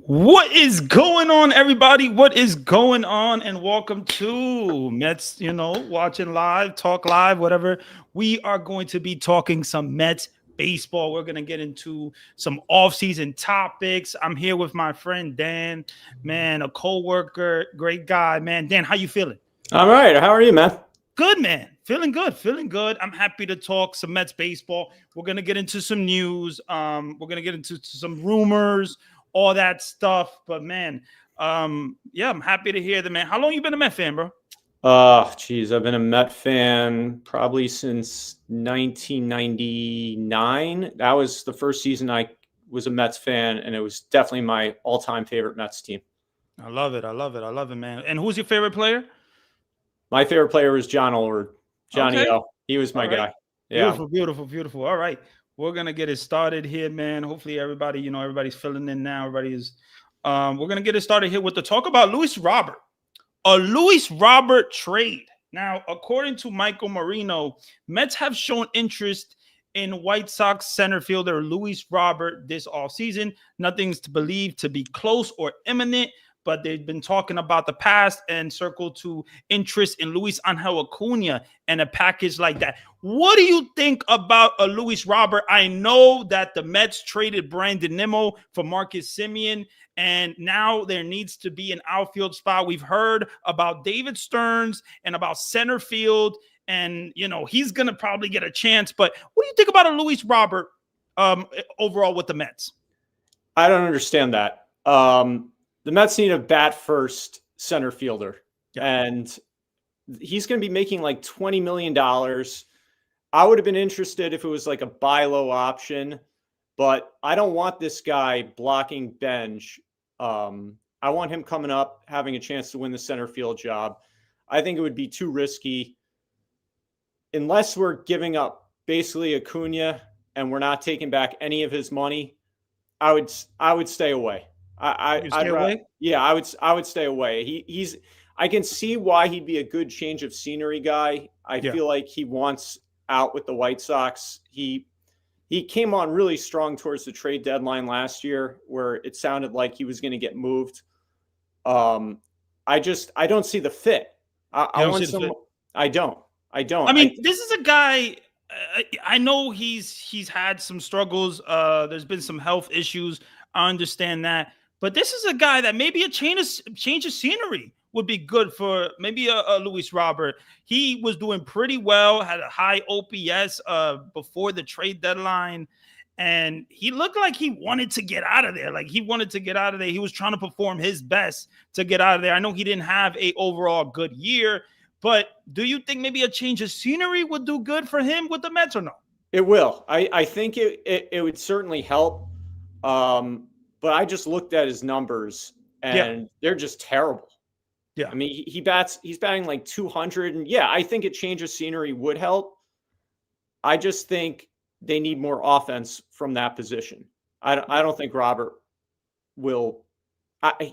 What is going on, everybody? What is going on? And welcome to Mets, watching live, talk live, whatever. We are going to be talking some Mets baseball. We're going to get into some off-season topics. I'm here with my friend Dan, man, a co-worker, great guy, man. Dan, how you feeling? All right. How are you, man? Good, man. Feeling good. Feeling good. I'm happy to talk some Mets baseball. We're gonna get into some news. We're gonna get into some rumors, all that stuff. But man, yeah, I'm happy to hear that, man. How long you been a Met fan, bro? Geez, I've been a Met fan probably since 1999. That was the first season I was a Mets fan, and it was definitely my all-time favorite Mets team. I love it. I love it. I love it, man. And who's your favorite player? My favorite player was John Olerud. Johnny Okay. O. He was my guy. Yeah. Beautiful, beautiful, beautiful. All right. We're gonna get it started here, man. Hopefully everybody, everybody's filling in now. Everybody is we're gonna get it started here with the talk about Luis Robert. A Luis Robert trade. Now, according to Michael Marino, Mets have shown interest in White Sox center fielder Luis Robert this offseason. Nothing's to believe to be close or imminent, but they've been talking about the past and circled to interest in Luis Angel Acuna and a package like that. What do you think about a Luis Robert? I know that the Mets traded Brandon Nimmo for Marcus Semien, and now there needs to be an outfield spot. We've heard about David Stearns and about center field, and he's going to probably get a chance. But what do you think about a Luis Robert overall with the Mets? I don't understand that. The Mets need a bat-first center fielder, and he's going to be making like $20 million. I would have been interested if it was like a buy low option, but I don't want this guy blocking Benj. I want him coming up, having a chance to win the center field job. I think it would be too risky. Unless we're giving up basically Acuna and we're not taking back any of his money, I would stay away. I would stay away. I can see why he'd be a good change of scenery guy. I feel like he wants out with the White Sox. He came on really strong towards the trade deadline last year, where it sounded like he was going to get moved. I don't see the fit. I don't. I mean, this is a guy. I know he's had some struggles. There's been some health issues. I understand that. But this is a guy that maybe a change of scenery would be good for maybe a Luis Robert. He was doing pretty well, had a high OPS before the trade deadline, and he looked like he wanted to get out of there. He was trying to perform his best to get out of there. I know he didn't have a overall good year, but do you think maybe a change of scenery would do good for him with the Mets or no? It will. I think it would certainly help. But I just looked at his numbers, and they're just terrible. Yeah. I mean, he's batting like 200. And I think a change of scenery would help. I just think they need more offense from that position. I don't think Robert will.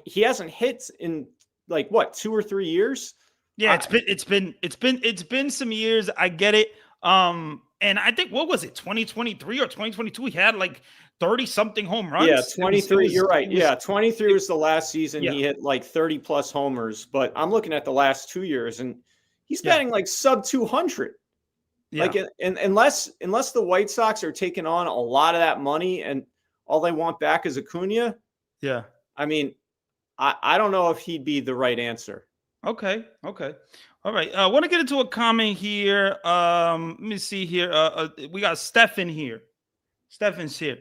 He hasn't hit in like 2 or 3 years. Yeah, it's been some years. I get it. And I think, what was it, 2023 or 2022? He had like 30-something home runs. Yeah, 23. You're right. 23 was the last season. He hit like 30-plus homers. But I'm looking at the last 2 years, and he's batting like sub 200. Yeah. Like, and unless the White Sox are taking on a lot of that money and all they want back is Acuna. Yeah. I mean, I don't know if he'd be the right answer. Okay. All right. I want to get into a comment here. Let me see here. We got Stefan here. Stefan's here.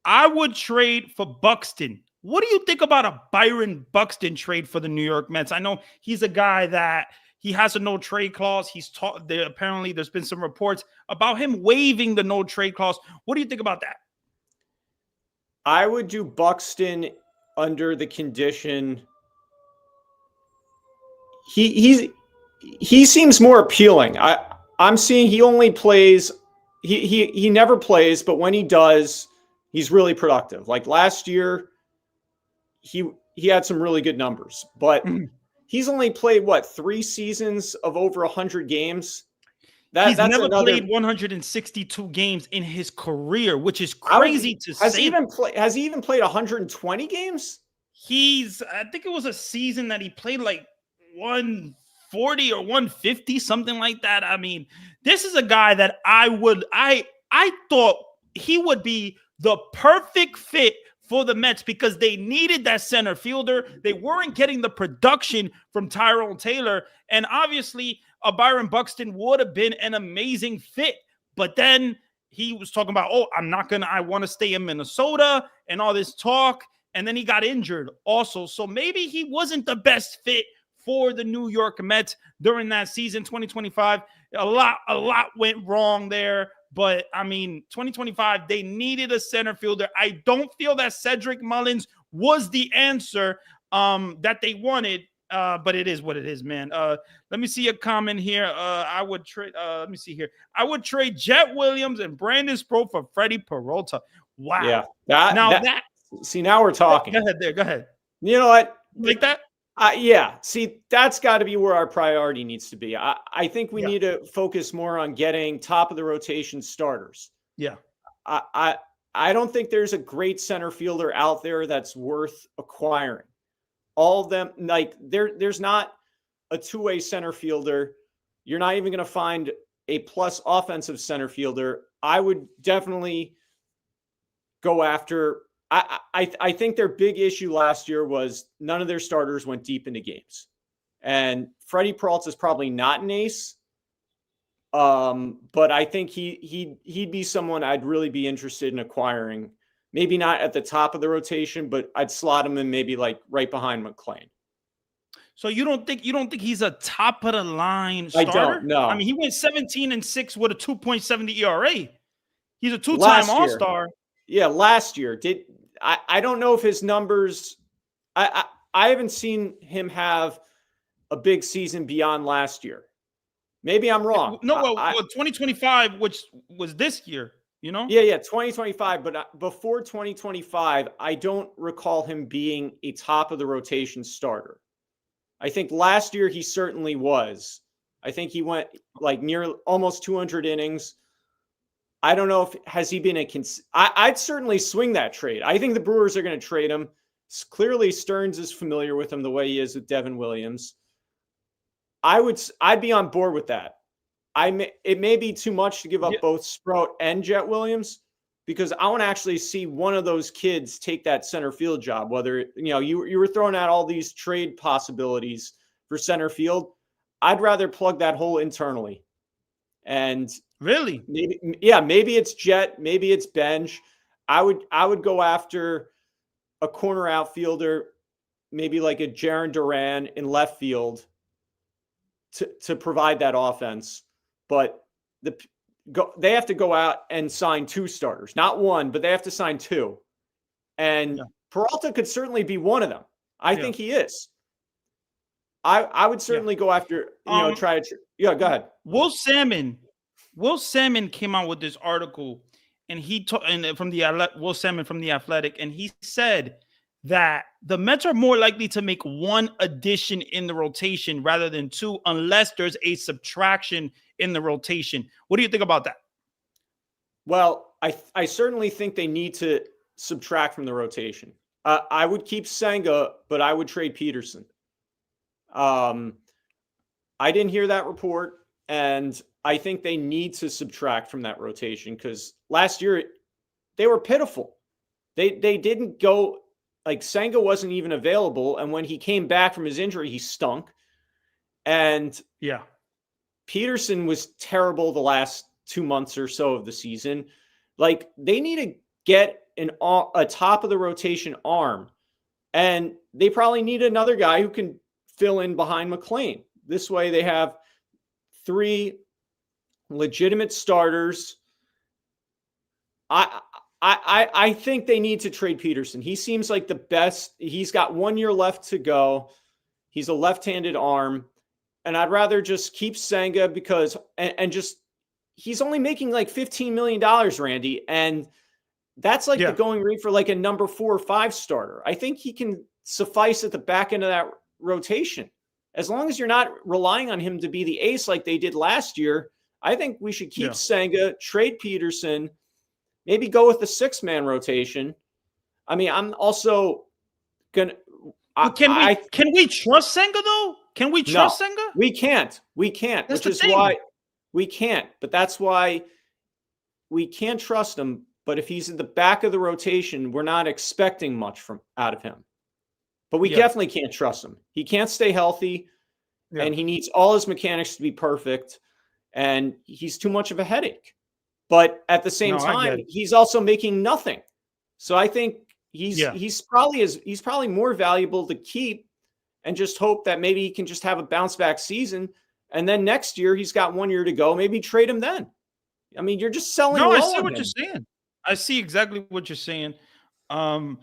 I would trade for Buxton. What do you think about a Byron Buxton trade for the New York Mets? I know he's a guy that he has a no trade clause. Apparently there's been some reports about him waiving the no trade clause. What do you think about that? I would do Buxton under the condition. He seems more appealing. I'm seeing he only plays. He never plays, but when he does, he's really productive. Like last year, he had some really good numbers, but he's only played 3 seasons of over 100 games. He's never played 162 games in his career, which is crazy to say. Has he even played 120 games? I think it was a season that he played like 140 or 150, something like that. I mean, this is a guy that I thought he would be the perfect fit for the Mets because they needed that center fielder. They weren't getting the production from Tyrone Taylor. And obviously, Byron Buxton would have been an amazing fit. But then he was talking about, I want to stay in Minnesota and all this talk. And then he got injured also. So maybe he wasn't the best fit for the New York Mets during that season, 2025. A lot went wrong there. But, I mean, 2025, they needed a center fielder. I don't feel that Cedric Mullins was the answer that they wanted, but it is what it is, man. Let me see a comment here. I would trade, let me see here. I would trade Jet Williams and Brandon Sproat for Freddie Peralta. Wow. Yeah. See, now we're talking. Go ahead. You know what? Like that? Yeah. See, that's got to be where our priority needs to be. I think we need to focus more on getting top of the rotation starters. Yeah. I don't think there's a great center fielder out there that's worth acquiring. All of them, like there's not a two-way center fielder. You're not even going to find a plus offensive center fielder. I would definitely go after. I think their big issue last year was none of their starters went deep into games. And Freddie Peralta is probably not an ace. But I think he'd be someone I'd really be interested in acquiring. Maybe not at the top of the rotation, but I'd slot him in maybe like right behind McClain. So you don't think he's a top of the line starter? I don't. No. I mean, he went 17-6 with a 2.70 ERA. He's a two-time All-Star. Yeah, last year. I don't know if his numbers. I haven't seen him have a big season beyond last year. Maybe I'm wrong. No, 2025, which was this year, you know? Yeah, 2025. But before 2025, I don't recall him being a top of the rotation starter. I think last year he certainly was. I think he went like near almost 200 innings. I don't know if has he been I'd certainly swing that trade. I think the Brewers are going to trade him. Clearly, Stearns is familiar with him the way he is with Devin Williams. I'd be on board with that. It may be too much to give up both Sprout and Jet Williams because I want to actually see one of those kids take that center field job. Whether you were throwing out all these trade possibilities for center field, I'd rather plug that hole internally. And really, maybe it's Jet, maybe it's Benj. I would go after a corner outfielder, maybe like a Jarren Duran in left field to provide that offense. But they have to go out and sign two starters, not one, but they have to sign two. And Peralta could certainly be one of them. I think he is. I would certainly go after, go ahead. Will Salmon came out with this article and Will Salmon from The Athletic, and he said that the Mets are more likely to make one addition in the rotation rather than two unless there's a subtraction in the rotation. What do you think about that? Well, I certainly think they need to subtract from the rotation. I would keep Senga, but I would trade Peterson. I didn't hear that report, and I think they need to subtract from that rotation because last year they were pitiful. They didn't go, like Senga wasn't even available, and when he came back from his injury, he stunk. And Peterson was terrible the last 2 months or so of the season. Like they need to get a top of the rotation arm, and they probably need another guy who can fill in behind McClain. This way they have three legitimate starters. I think they need to trade Peterson. He seems like the best. He's got 1 year left to go. He's a left-handed arm. And I'd rather just keep Senga because he's only making like $15 million, Randy. And that's like the going rate for like a number 4 or 5 starter. I think he can suffice at the back end of that rotation. As long as you're not relying on him to be the ace like they did last year, I think we should keep Senga, trade Peterson, maybe go with the 6-man rotation. I mean, I'm also But can we trust Senga though? Can we trust Senga? We can't. That's which is thing. why we can't. But that's why we can't trust him. But if he's in the back of the rotation, we're not expecting much out of him. But we definitely can't trust him. He can't stay healthy, and he needs all his mechanics to be perfect, and he's too much of a headache. But at the same time, he's also making nothing. So I think he's probably more valuable to keep and just hope that maybe he can just have a bounce back season. And then next year, he's got 1 year to go. Maybe trade him then. I mean, you're just selling. No, I see what you're saying. I see exactly what you're saying. We're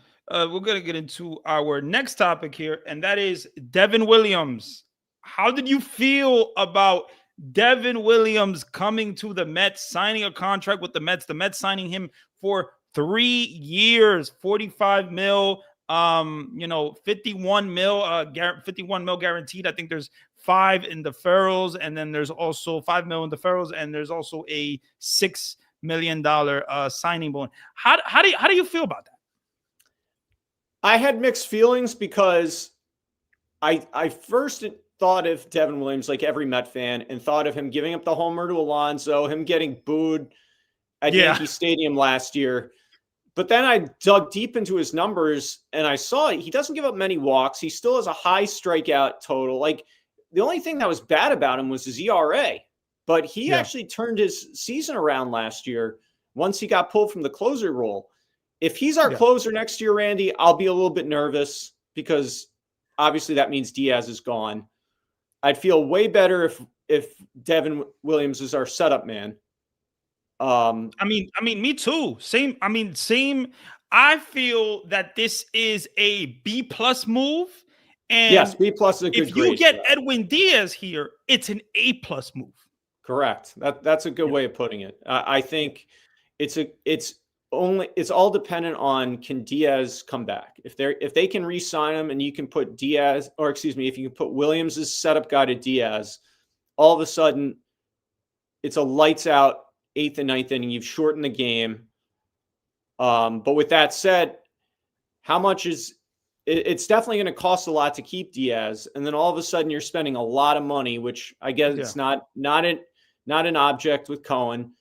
going to get into our next topic here, and that is Devin Williams. How did you feel about Devin Williams coming to the Mets, signing a contract with the Mets signing him for 3 years, 45 mil, 51 mil guaranteed. I think there's 5 in deferrals, and then there's also 5 mil in deferrals, and there's also a $6 million signing bonus. How do you feel about that? I had mixed feelings because I first thought of Devin Williams like every Met fan and thought of him giving up the homer to Alonso, him getting booed at Yankee Stadium last year. But then I dug deep into his numbers and I saw he doesn't give up many walks. He still has a high strikeout total. Like the only thing that was bad about him was his ERA, but he actually turned his season around last year once he got pulled from the closer role. If he's our closer next year, Randy, I'll be a little bit nervous because obviously that means Diaz is gone. I'd feel way better if Devin Williams is our setup man. I mean, me too. Same. I feel that this is a B+ move. And yes, B+ is a good. If you get Edwin Diaz here, it's an A+ move. Correct. That's a good way of putting it. I think it's all dependent on can Diaz come back. If they can re-sign him and you can put Diaz, or excuse me, if you can put Williams as setup guy to Diaz, all of a sudden it's a lights out 8th and 9th inning. You've shortened the game. But with that said, how much is it's definitely going to cost a lot to keep Diaz, and then all of a sudden you're spending a lot of money, which I guess it's not an object with Cohen,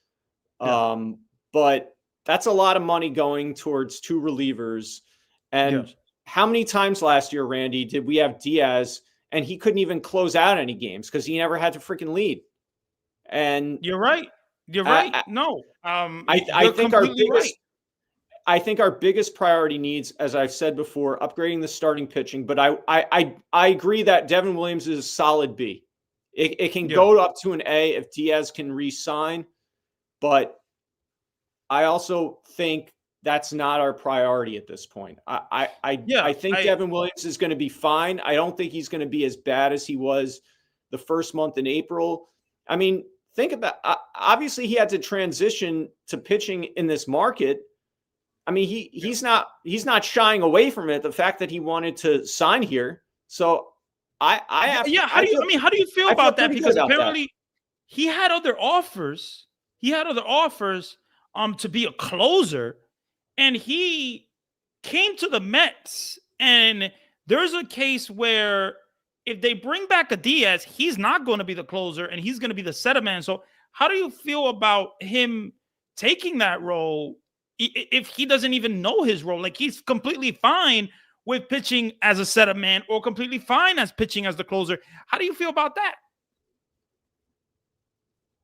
but that's a lot of money going towards 2 relievers. And how many times last year, Randy, did we have Diaz and he couldn't even close out any games because he never had to freaking lead? And you're right. I think our biggest priority needs, as I've said before, upgrading the starting pitching. But I agree that Devin Williams is a solid B. It can go up to an A if Diaz can re-sign, but I also think that's not our priority at this point. I think Devin Williams is going to be fine. I don't think he's going to be as bad as he was the first month in April. I mean, think about obviously he had to transition to pitching in this market. I mean, he's not shying away from it. The fact that he wanted to sign here. So how do you feel about that? Because apparently he had other offers. To be a closer, and he came to the Mets, and there's a case where if they bring back a Diaz, he's not going to be the closer and he's going to be the setup man. So how do you feel about him taking that role if he doesn't even know his role? Like he's completely fine with pitching as a setup man or completely fine as pitching as the closer. How do you feel about that?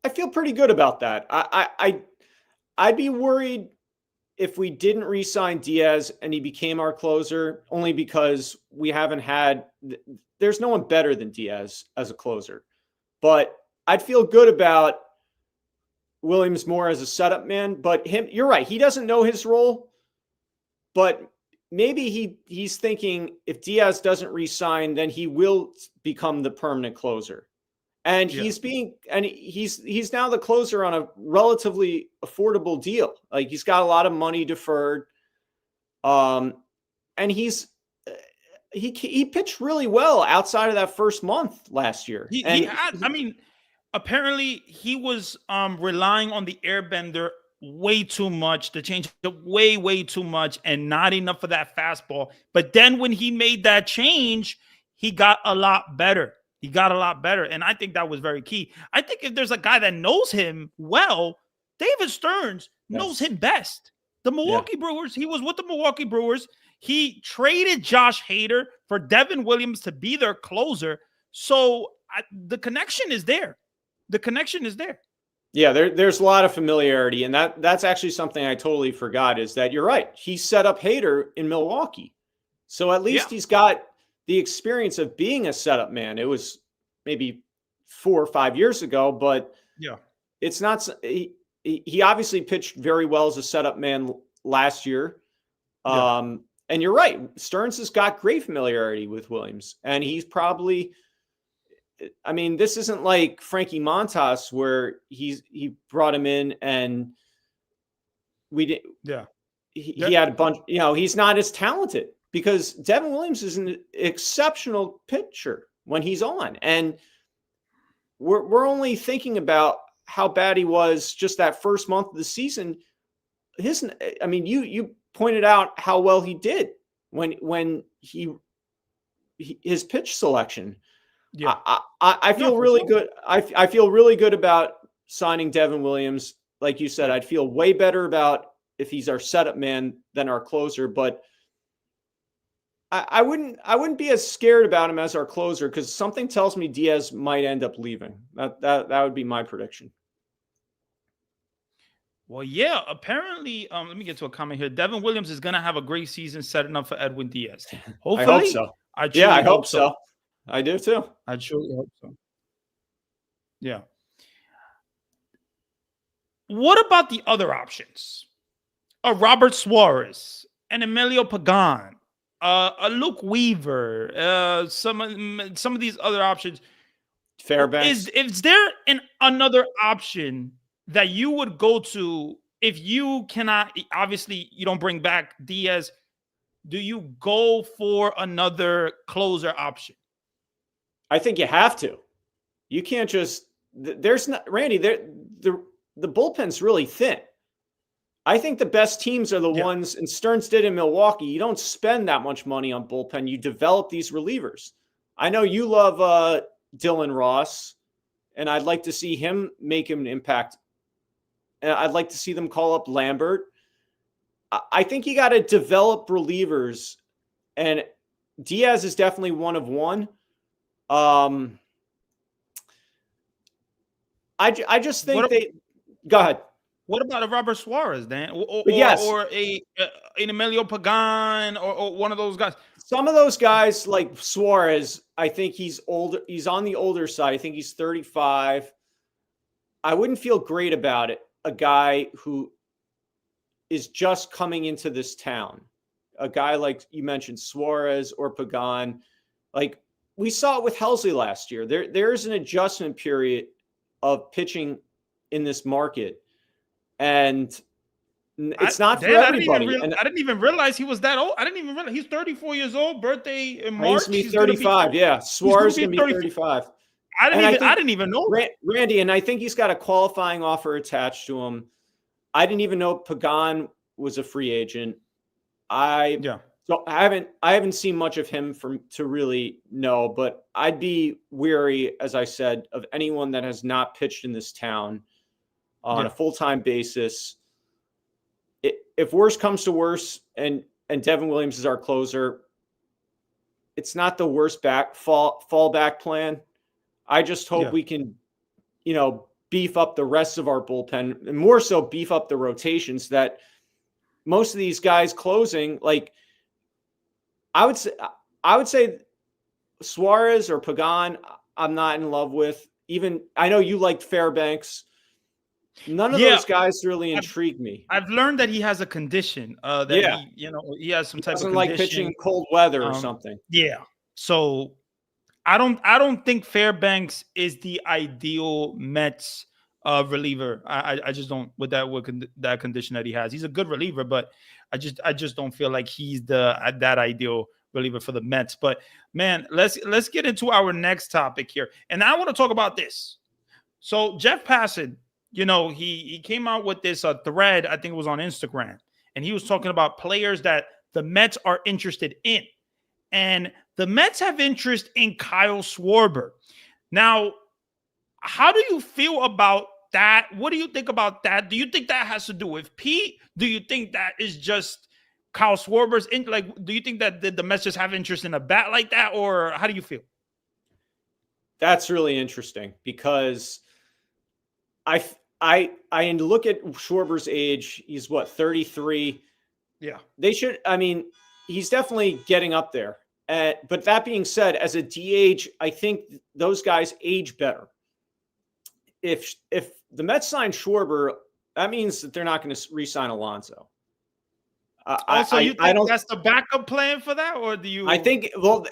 I feel pretty good about that. I'd be worried if we didn't re-sign Diaz and he became our closer, only because there's no one better than Diaz as a closer. But I'd feel good about Williams more as a setup man. But you're right, he doesn't know his role. But maybe he's thinking if Diaz doesn't re-sign, then he will become the permanent closer. And he's now the closer on a relatively affordable deal. Like he's got a lot of money deferred. And he pitched really well outside of that first month last year. Apparently he was relying on the airbender way too much. The changeup way too much, and not enough of that fastball. But then when he made that change, he got a lot better. He got a lot better, and I think that was very key. I think if there's a guy that knows him well, David Stearns knows him best. The Milwaukee Brewers, he was with the Milwaukee Brewers. He traded Josh Hader for Devin Williams to be their closer. So the connection is there. The connection is there. Yeah, there's a lot of familiarity, and that's actually something I totally forgot, is that you're right. He set up Hader in Milwaukee. So at least he's got the experience of being a setup man. It was maybe 4 or 5 years ago, but it's not. He obviously pitched very well as a setup man last year. And you're right. Stearns has got great familiarity with Williams, and he's probably, I mean, this isn't like Frankie Montas where he brought him in and we didn't. He had a bunch, he's not as talented, because Devin Williams is an exceptional pitcher when he's on. And we're only thinking about how bad he was just that first month of the season. You pointed out how well he did when his pitch selection. Yeah, I feel really good. I feel really good about signing Devin Williams. Like you said, I'd feel way better about if he's our setup man than our closer, but I wouldn't be as scared about him as our closer, because something tells me Diaz might end up leaving. That would be my prediction. Well, yeah, apparently, let me get to a comment here. Devin Williams is going to have a great season setting up for Edwin Diaz. Hopefully. I hope so. I hope so. I do too. I truly hope so. Yeah. What about the other options? Robert Suarez, and Emilio Pagan, Luke Weaver, some of these other options. Fairbanks. Is there another option that you would go to if you cannot? Obviously, you don't bring back Diaz. Do you go for another closer option? I think you have to. You can't just. There's not, Randy. The bullpen's really thin. I think the best teams are the ones, and Stearns did in Milwaukee. You don't spend that much money on bullpen. You develop these relievers. I know you love Dylan Ross, and I'd like to see him make an impact. And I'd like to see them call up Lambert. I think you got to develop relievers, and Diaz is definitely one of one. I just think go ahead. What about a Robert Suarez, Dan? Or an Emilio Pagan, or one of those guys? Some of those guys, like Suarez, I think he's older. He's on the older side. I think he's 35. I wouldn't feel great about it. A guy who is just coming into this town. A guy like you mentioned, Suarez or Pagan. Like we saw it with Helsley last year. There's an adjustment period of pitching in this market. And it's not for everybody. I didn't even realize he was that old. I didn't even realize he's 34 years old. Birthday in March. He's 35. Suarez is going to be 35. I didn't even know. Randy, and I think he's got a qualifying offer attached to him. I didn't even know Pagan was a free agent. So I haven't seen much of him to really know, but I'd be weary, as I said, of anyone that has not pitched in this town on a full-time basis. If worse comes to worse, and Devin Williams is our closer, it's not the worst fallback plan. I just hope we can, beef up the rest of our bullpen, and more so beef up the rotations, that most of these guys closing, like I would say Suarez or Pagan, I'm not in love with. Even I know you liked Fairbanks. None of those guys really intrigue me. I've learned that he has a condition he has some type of condition. Like pitching in cold weather or something. Yeah. So I don't think Fairbanks is the ideal Mets reliever. I just don't with that condition that he has. He's a good reliever, but I just don't feel like he's that ideal reliever for the Mets. But man, let's get into our next topic here. And I want to talk about this. So Jeff Passan he came out with this thread. I think it was on Instagram, and he was talking about players that the Mets are interested in, and the Mets have interest in Kyle Schwarber. Now, how do you feel about that? What do you think about that? Do you think that has to do with Pete? Do you think that is just Kyle Schwarber's do you think that the Mets just have interest in a bat like that, or how do you feel? That's really interesting because I look at Schwarber's age. He's what, 33? Yeah. He's definitely getting up there. But that being said, as a DH, I think those guys age better. If the Mets sign Schwarber, that means that they're not going to re-sign Alonso. Also, you think that's the backup plan for that, or do you? I think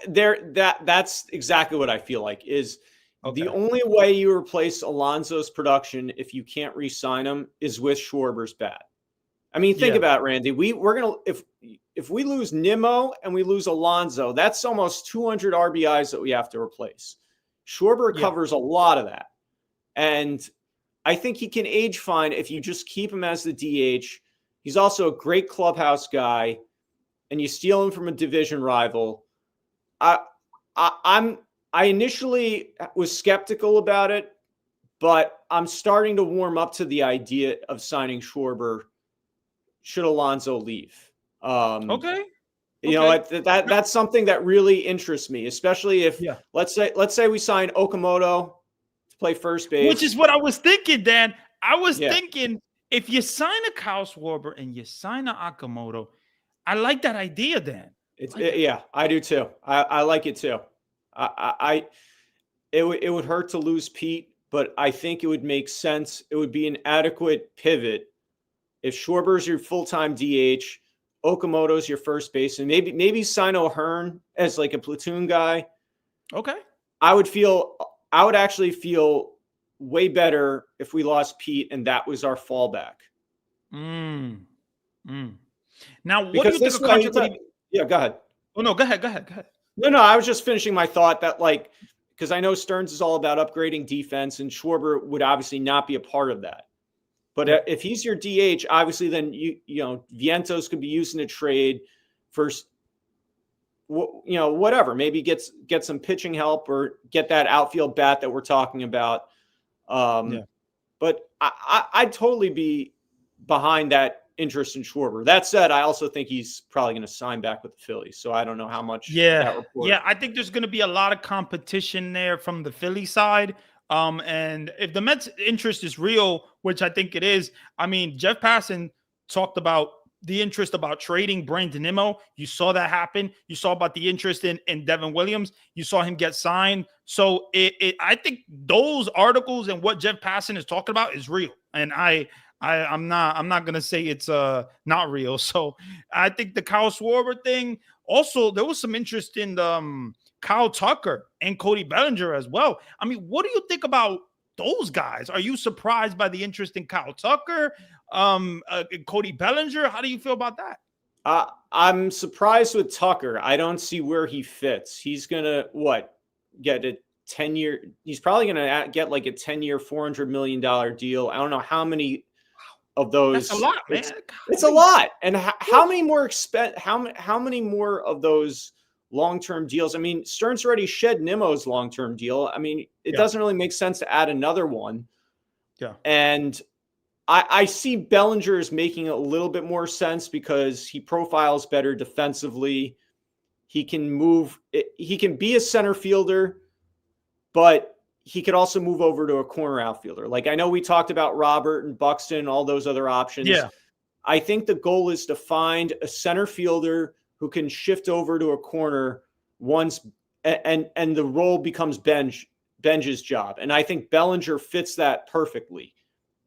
that's exactly what I feel like is okay. The only way you replace Alonso's production if you can't re-sign him is with Schwarber's bat. I mean, think about it, Randy. We're gonna if we lose Nimmo and we lose Alonso, that's almost 200 RBIs that we have to replace. Schwarber covers a lot of that, and I think he can age fine if you just keep him as the DH. He's also a great clubhouse guy, and you steal him from a division rival. I initially was skeptical about it, but I'm starting to warm up to the idea of signing Schwarber should Alonso leave. Okay. You know, that's something that really interests me, especially if let's say we sign Okamoto to play first base. Which is what I was thinking, Dan. I was thinking if you sign a Kyle Schwarber and you sign a Okamoto, I like that idea, Dan. I do too. I like it too. It would hurt to lose Pete, but I think it would make sense. It would be an adequate pivot if Schwarber's your full-time DH, Okamoto's your first baseman, maybe sign O'Hearn as like a platoon guy. Okay. I would actually feel way better if we lost Pete and that was our fallback. Now, what do you think of contract? Yeah, go ahead. Oh no, go ahead. No, I was just finishing my thought that because I know Stearns is all about upgrading defense, and Schwarber would obviously not be a part of that. But if he's your DH, obviously, then Vientos could be used in a trade for, whatever. Maybe get some pitching help or get that outfield bat that we're talking about. But I'd totally be behind that interest in Schwarber. That said, I also think he's probably going to sign back with the Phillies. So I don't know how much. That report. Yeah, I think there's going to be a lot of competition there from the Philly side. And if the Mets' interest is real, which I think it is, I mean, Jeff Passan talked about the interest about trading Brandon Nimmo. You saw that happen. You saw about the interest in Devin Williams. You saw him get signed. So I think those articles and what Jeff Passan is talking about is real. And I'm not gonna say it's not real. So I think the Kyle Schwarber thing. Also, there was some interest in Kyle Tucker and Cody Bellinger as well. I mean, what do you think about those guys? Are you surprised by the interest in Kyle Tucker, Cody Bellinger? How do you feel about that? I'm surprised with Tucker. I don't see where he fits. He's gonna get a 10-year. He's probably gonna get like a 10-year, $400 million deal. I don't know how many of those. That's a lot, man. It's a lot. And how many more how many more of those long-term deals? I mean, Stearns already shed Nimmo's long-term deal. I mean, it doesn't really make sense to add another one. Yeah. And I see Bellinger as making a little bit more sense because he profiles better defensively. He can be a center fielder, but he could also move over to a corner outfielder. Like, I know we talked about Robert and Buxton, all those other options. Yeah. I think the goal is to find a center fielder who can shift over to a corner once and the role becomes Benj's job. And I think Bellinger fits that perfectly.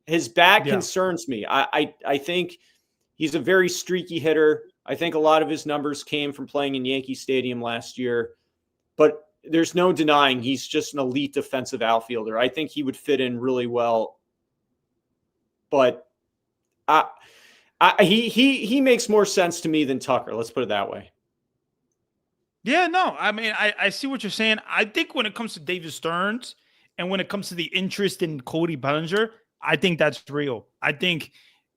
His bat concerns me. I think he's a very streaky hitter. I think a lot of his numbers came from playing in Yankee Stadium last year, but there's no denying he's just an elite defensive outfielder. I think he would fit in really well, but he makes more sense to me than Tucker. Let's put it that way. Yeah, no, I mean, I see what you're saying. I think when it comes to David Stearns and when it comes to the interest in Cody Bellinger, I think that's real. I think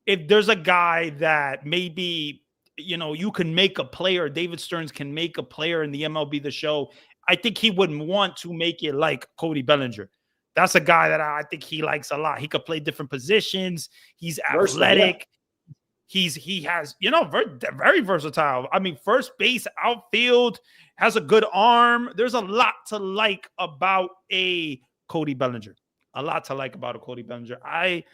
if there's a guy that maybe, you can make a player, David Stearns can make a player in the MLB The Show, I think he wouldn't want to make it like Cody Bellinger. That's a guy that I think he likes a lot. He could play different positions. He's athletic. He has, very versatile. I mean, first base, outfield, has a good arm. There's a lot to like about a Cody Bellinger. A lot to like about a Cody Bellinger. I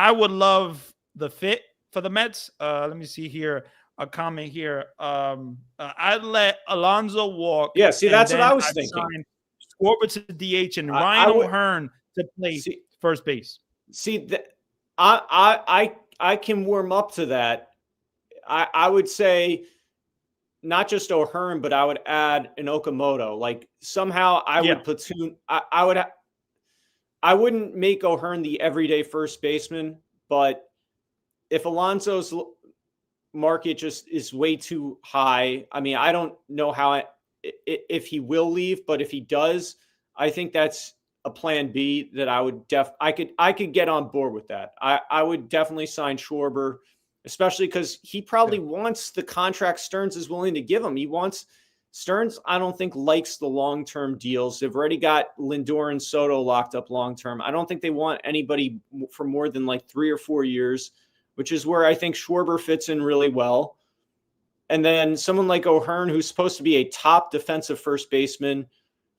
would love the fit for the Mets. Let me see here. A comment here. I'd let Alonso walk. Yeah, see, that's what I was thinking. Schwarber to DH and Ryan O'Hearn to play first base. See, I can warm up to that. I would say not just O'Hearn, but I would add an Okamoto. Like somehow I would platoon. I wouldn't make O'Hearn the everyday first baseman, but if Alonso's market just is way too high, I mean, I don't know if he will leave, but if he does, I think that's a plan B that I could get on board with that. I would definitely sign Schwarber, especially because he probably wants the contract Stearns is willing to give him. Stearns, I don't think, likes the long-term deals. They've already got Lindor and Soto locked up long-term. I don't think they want anybody for more than like 3 or 4 years, which is where I think Schwarber fits in really well. And then someone like O'Hearn, who's supposed to be a top defensive first baseman,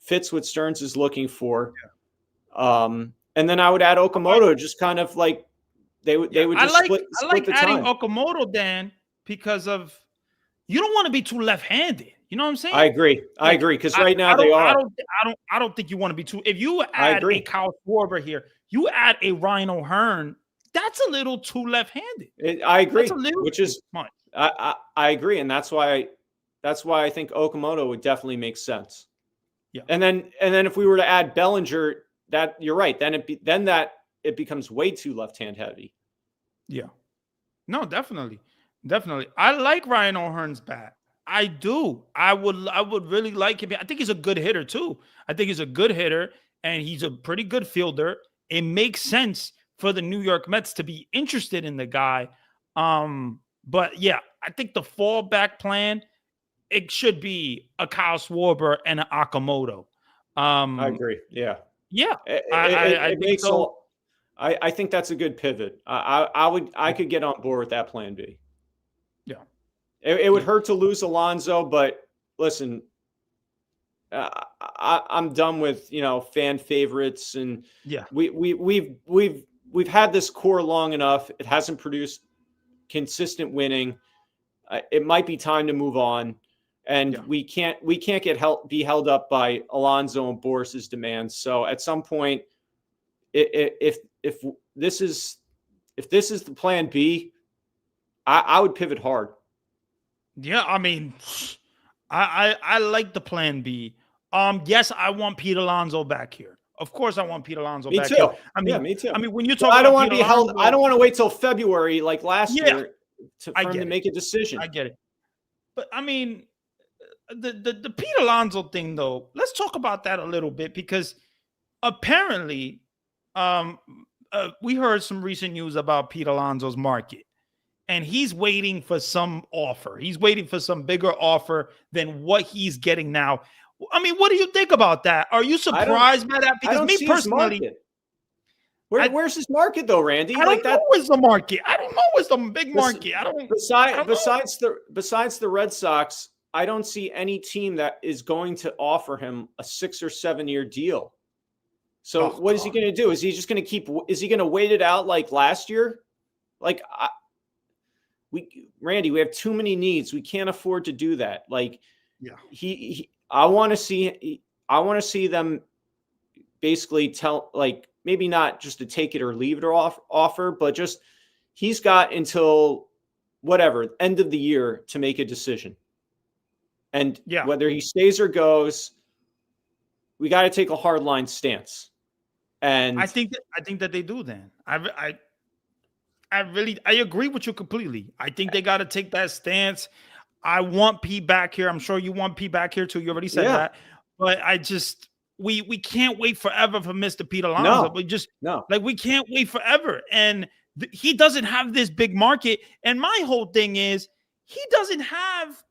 fits what Stearns is looking for. Yeah. And then I would add Okamoto, just kind of like they would just split the time. I like adding Okamoto, Dan, because of you don't want to be too left-handed. You know what I'm saying? I agree. Because right now they are. I don't think you want to be too. If you add a Kyle Schwarber here, you add a Ryan O'Hearn, that's a little too left-handed. I agree. Which is much. I agree, and that's why I think Okamoto would definitely make sense. Yeah. And then if we were to add Bellinger, that you're right. Then it becomes way too left-hand heavy. Yeah. No, definitely. I like Ryan O'Hearn's bat. I do. I would really like him. I think he's a good hitter too. I think he's a good hitter, and he's a pretty good fielder. It makes sense for the New York Mets to be interested in the guy. But yeah, I think the fallback plan, it should be a Kyle Schwarber and an Okamoto. I agree. Yeah. Yeah. I think so. I think that's a good pivot. I could get on board with that plan B. Yeah. It would hurt to lose Alonso, but listen, I'm done with, fan favorites, and we've had this core long enough. It hasn't produced consistent winning. It might be time to move on, and we can't be held up by Alonso and Boris's demands. So at some point, if this is the plan B, I would pivot hard. Yeah, I mean, I like the plan B. Yes, I want Pete Alonso back here. Of course, I want Pete Alonso back here. Me too. I mean, when you talk, I don't want to be held. I don't want to wait till February like last year for him to make a decision. I get it, but I mean, the Pete Alonso thing, though. Let's talk about that a little bit, because apparently, we heard some recent news about Pete Alonso's market. And he's waiting for some offer. He's waiting for some bigger offer than what he's getting now. I mean, what do you think about that? Are you surprised by that? Because me personally, where's his market though, Randy? I don't know where's the market. I don't know where's the big market. Besides the Red Sox, I don't see any team that is going to offer him a 6 or 7 year deal. So what is he going to do? Is he just going to is he going to wait it out like last year? Like, Randy, we have too many needs. We can't afford to do that. Like, I want to see them basically tell, like, maybe not just to take it or leave it or offer, but just he's got until whatever end of the year to make a decision. And whether he stays or goes, we got to take a hard line stance. And I think that they do. Then I agree with you completely. I think they got to take that stance. I want P back here. I'm sure you want P back here too. You already said that. But we can't wait forever for Mr. Pete Alonso. We just we can't wait forever. And he doesn't have this big market. And my whole thing is he doesn't have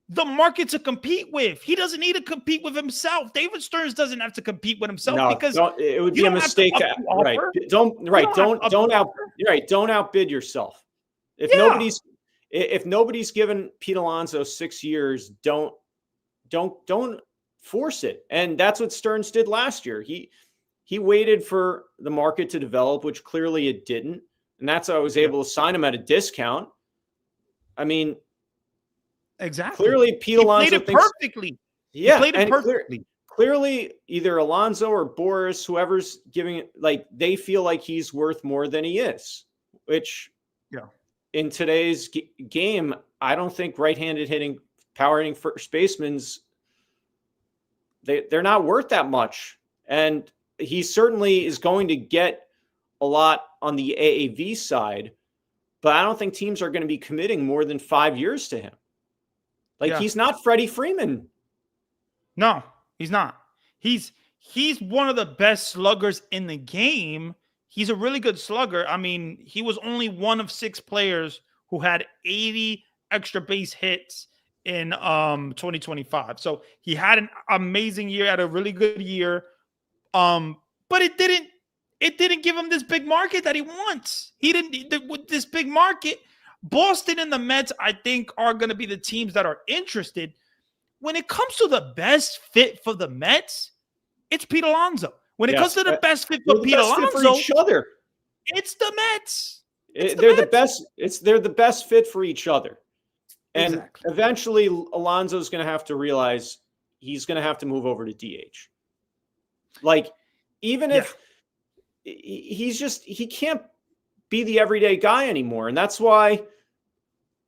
the market to compete with. He doesn't need to compete with himself. David Stearns doesn't have to compete with himself because it would be a mistake. Don't outbid yourself. If nobody's given Pete Alonso 6 years, don't force it. And that's what Stearns did last year. He waited for the market to develop, which clearly it didn't. And that's how I was able to sign him at a discount. I mean, exactly. Clearly, Pete Alonso played it perfectly. Yeah, played it perfectly. Clearly, either Alonso or Boris, whoever's giving it, like they feel like he's worth more than he is. Which, in today's game, I don't think right-handed hitting, power hitting first basemen's they're not worth that much, and he certainly is going to get a lot on the AAV side, but I don't think teams are going to be committing more than 5 years to him. He's not Freddie Freeman. No, he's not. He's one of the best sluggers in the game. He's a really good slugger. I mean, he was only one of 6 players who had 80 extra base hits in 2025. So he had an amazing year, had a really good year. But it didn't give him this big market that he wants. He didn't with this big market. Boston and the Mets, I think, are going to be the teams that are interested. When it comes to the best fit for the Mets, it's Pete Alonso. When it comes to the best fit for Pete Alonso, for each other, it's the Mets. They're the best. They're the best fit for each other. And eventually, Alonso's going to have to realize he's going to have to move over to DH. Even if he can't be the everyday guy anymore. And that's why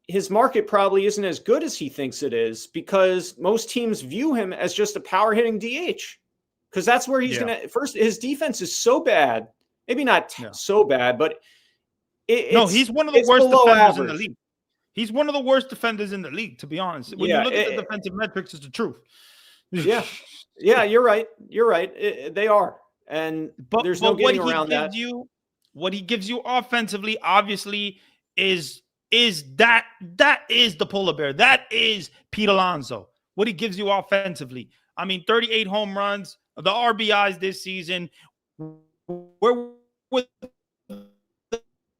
his market probably isn't as good as he thinks it is, because most teams view him as just a power hitting DH. Because that's where he's going to first. His defense is so bad, maybe not so bad, but he's one of the worst defenders in the league. He's one of the worst defenders in the league, to be honest. When you look at the defensive metrics, it's the truth. Yeah, you're right. You're right. They are, but there's no getting around that. What he gives you offensively, obviously, is that is the polar bear. That is Pete Alonso. What he gives you offensively. I mean, 38 home runs, the RBIs this season. Where would the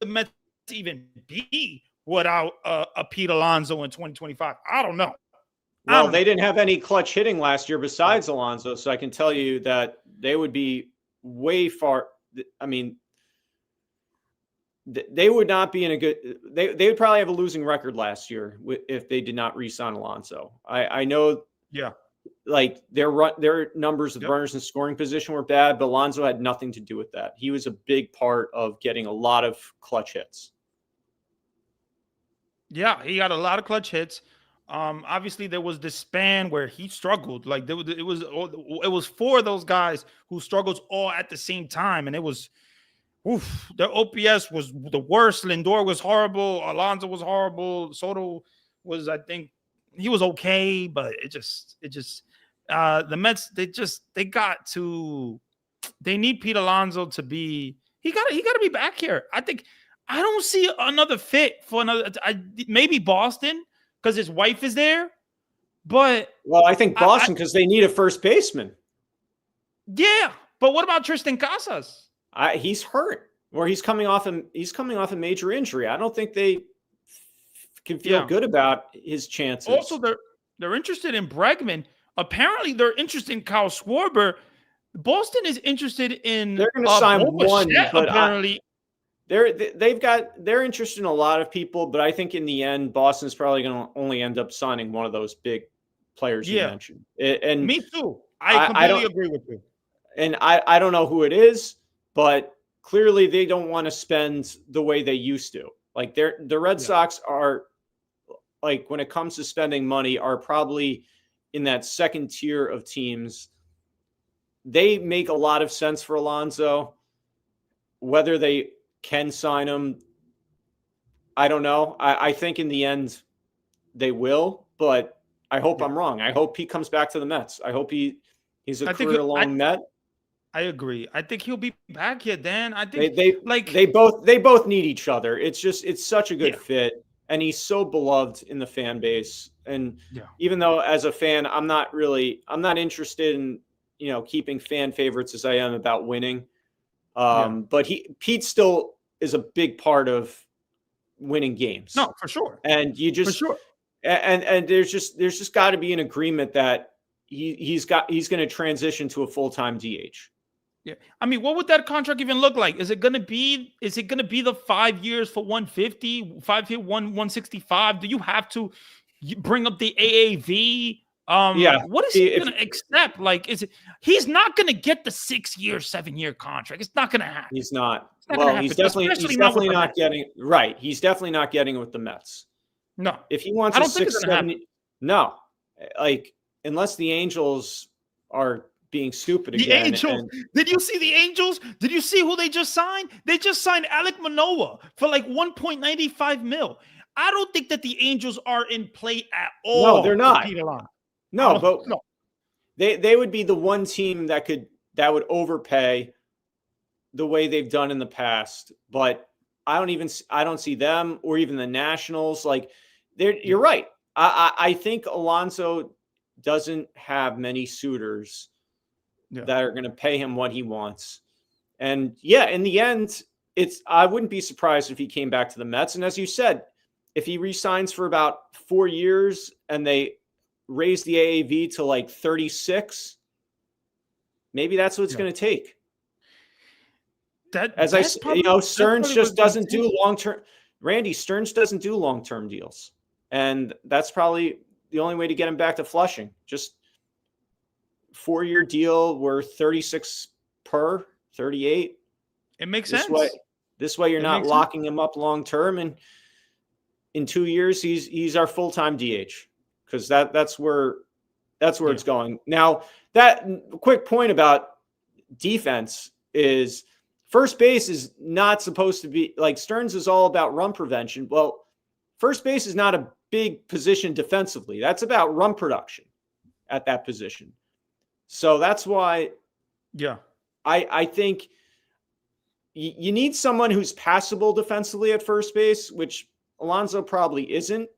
Mets even be without a Pete Alonso in 2025? I don't know. Well, they didn't have any clutch hitting last year besides Alonso, so I can tell you that they would be way far. I mean, they would not be in a good. They would probably have a losing record last year if they did not re-sign Alonso. I know. Yeah. Their numbers of runners in scoring position were bad, but Alonso had nothing to do with that. He was a big part of getting a lot of clutch hits. Yeah, he got a lot of clutch hits. Obviously, there was this span where he struggled. It was 4 of those guys who struggled all at the same time, and it was, their OPS was the worst. Lindor was horrible. Alonso was horrible. Soto was, I think, he was okay, but it just the Mets they need Pete Alonso to be. He got to be back here. I don't see another fit for another. Maybe Boston because his wife is there, but I think Boston because they need a first baseman. Yeah, but what about Tristan Casas? He's hurt, or he's coming off a major injury. I don't think they can feel good about his chances. Also, they're interested in Bregman. Apparently, they're interested in Kyle Schwarber. Boston is interested in. They're going to sign one, but apparently. They're interested in a lot of people, but I think in the end, Boston's probably going to only end up signing one of those big players you mentioned. And me too. I completely agree with you. And I don't know who it is, but clearly they don't want to spend the way they used to. The Red Sox are, when it comes to spending money, are probably in that second tier of teams. They make a lot of sense for Alonso. Whether they can sign him, I don't know. I think in the end they will, but I hope I'm wrong. I hope he comes back to the Mets. I hope he He's a I think career-long Met. I agree. I think he'll be back here, Dan. I think They both need each other. It's such a good yeah, fit, and he's so beloved in the fan base. And yeah, even though as a fan, I'm not interested in keeping fan favorites as I am about winning. yeah. But Pete still is a big part of winning games, No, for sure, and you for just sure. and there's just got to be an agreement that he's going to transition to a full-time DH. Yeah. I mean, what would that contract even look like? Is it gonna be the 5 years for 150, 5 year 165? Do you have to bring up the AAV? Yeah. What is he gonna accept? Like, he's not gonna get the 6 year, 7 year contract. It's not gonna happen. He's not. It's not Well, gonna he's happen, definitely not getting right. He's definitely not getting it with the Mets. No. If he wants I don't think it's gonna 6-7, happen. no, like unless the Angels are being stupid The again. Angels. Did you see the Angels? Did you see who they just signed? They just signed Alek Manoah for like 1.95 mil. I don't think that the Angels are in play at all. No, they're not. No, but no. They would be the one team that would overpay the way they've done in the past. But I don't see them or even the Nationals. Like you're right. I think Alonso doesn't have many suitors that are going to pay him what he wants. And yeah, in the end, I wouldn't be surprised if he came back to the Mets. And as you said, if he re-signs for about 4 years and they raise the AAV to like 36, maybe that's what it's going to take. Stearns just doesn't do long-term. Randy, Stearns doesn't do long-term deals. And that's probably the only way to get him back to Flushing. Just 4-year deal worth 36 per 38. It makes sense. This way you're not locking him up long-term. And in 2 years, he's our full-time DH because that's where it's going. Now, that quick point about defense is first base is not supposed to be like Stearns is all about run prevention. Well, first base is not a big position defensively. That's about run production at that position. So that's why, I think you need someone who's passable defensively at first base, which Alonso probably isn't,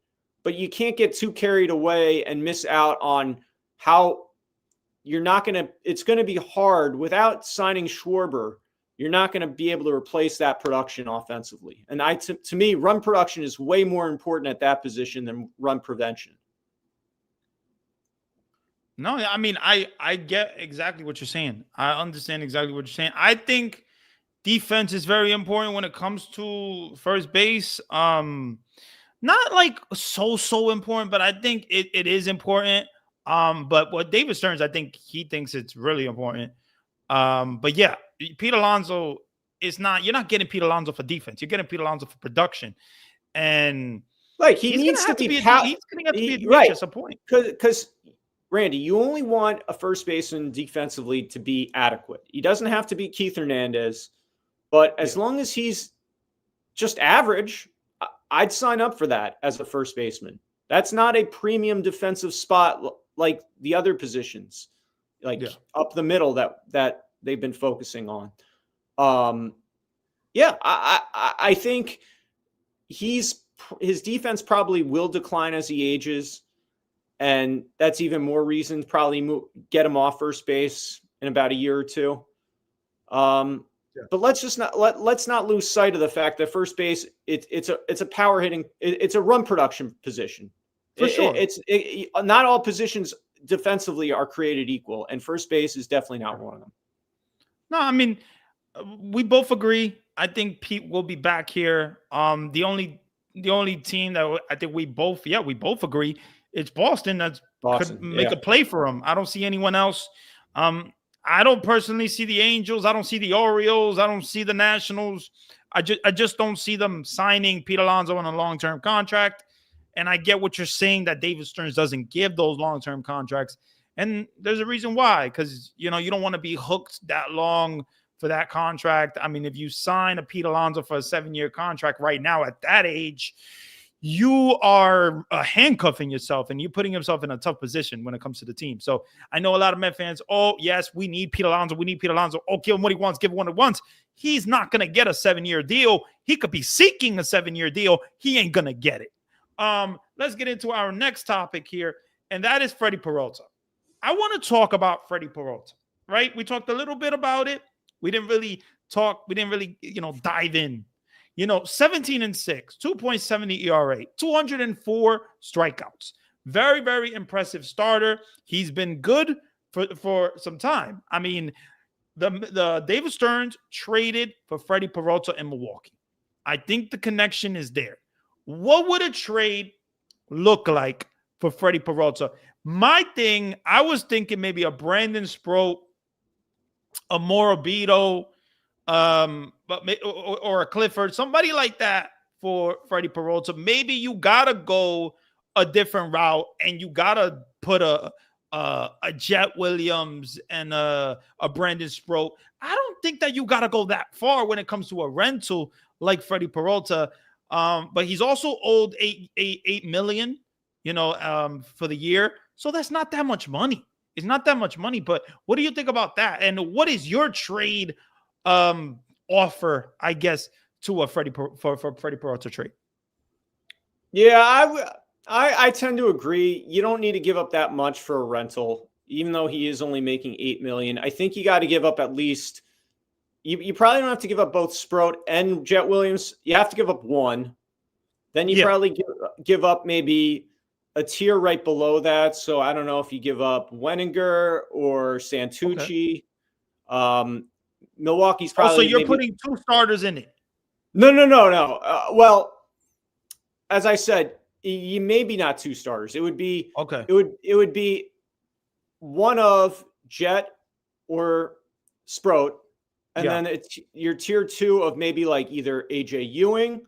but you can't get too carried away and miss out on how it's going to be hard without signing Schwarber. You're not going to be able to replace that production offensively. And to me, run production is way more important at that position than run prevention. No, I mean, I get exactly what you're saying. I understand exactly what you're saying. I think defense is very important when it comes to first base. Not like so important, but I think it is important. But what David Stearns, I think he thinks it's really important. But yeah, Pete Alonso is not. You're not getting Pete Alonso for defense. You're getting Pete Alonso for production, and like he needs to be. He's going to have to be right at some point. Because Randy, you only want a first baseman defensively to be adequate. He doesn't have to be Keith Hernandez, but as long as he's just average, I'd sign up for that as a first baseman. That's not a premium defensive spot like the other positions, up the middle that they've been focusing on. I think his defense probably will decline as he ages. And that's even more reason probably get him off first base in about a year or two. But let's not lose sight of the fact that first base it's a power hitting, it's a run production position. For sure. Not all positions defensively are created equal, and first base is definitely not one of them. No, I mean, we both agree. I think Pete will be back here. The only team that I think we both agree. It's Boston that could make a play for him. I don't see anyone else. I don't personally see the Angels. I don't see the Orioles. I don't see the Nationals. I just don't see them signing Pete Alonso on a long-term contract. And I get what you're saying that David Stearns doesn't give those long-term contracts. And there's a reason why, because, you don't want to be hooked that long for that contract. I mean, if you sign a Pete Alonso for a 7-year contract right now at that age, you are handcuffing yourself and you're putting yourself in a tough position when it comes to the team. So I know a lot of Met fans, oh, yes, we need Pete Alonso. We need Pete Alonso. Oh, give him what he wants, give him what he wants. He's not going to get a 7-year deal. He could be seeking a 7-year deal. He ain't going to get it. Let's get into our next topic here, and that is Freddie Peralta. I want to talk about Freddie Peralta, right? We talked a little bit about it. We didn't really, dive in. 17-6, 2.70 ERA, 204 strikeouts. Very, very impressive starter. He's been good for some time. I mean, the David Stearns traded for Freddie Peralta in Milwaukee. I think the connection is there. What would a trade look like for Freddie Peralta? My thing, I was thinking maybe a Brandon Sproat, a Morabito, or a Clifford, somebody like that for Freddie Peralta. Maybe you gotta go a different route and you gotta put a Jet Williams and a Brandon Sproat. I don't think that you gotta go that far when it comes to a rental like Freddie Peralta. But he's also owed $8 million, for the year. So that's not that much money. It's not that much money. But what do you think about that? And what is your trade offer, I guess, to a Freddie Peralta trade? Yeah, I tend to agree. You don't need to give up that much for a rental, even though he is only making $8 million. I think you got to give up at least. You probably don't have to give up both Sproat and Jet Williams. You have to give up one. Then you probably give up maybe a tier right below that. So I don't know if you give up Wenninger or Santucci. Okay. Milwaukee's probably. So you're putting 2 starters in it? No. Well, as I said, you maybe not 2 starters. It would be okay. It would be one of Jet or Sproat. And then it's your tier 2 of maybe like either AJ Ewing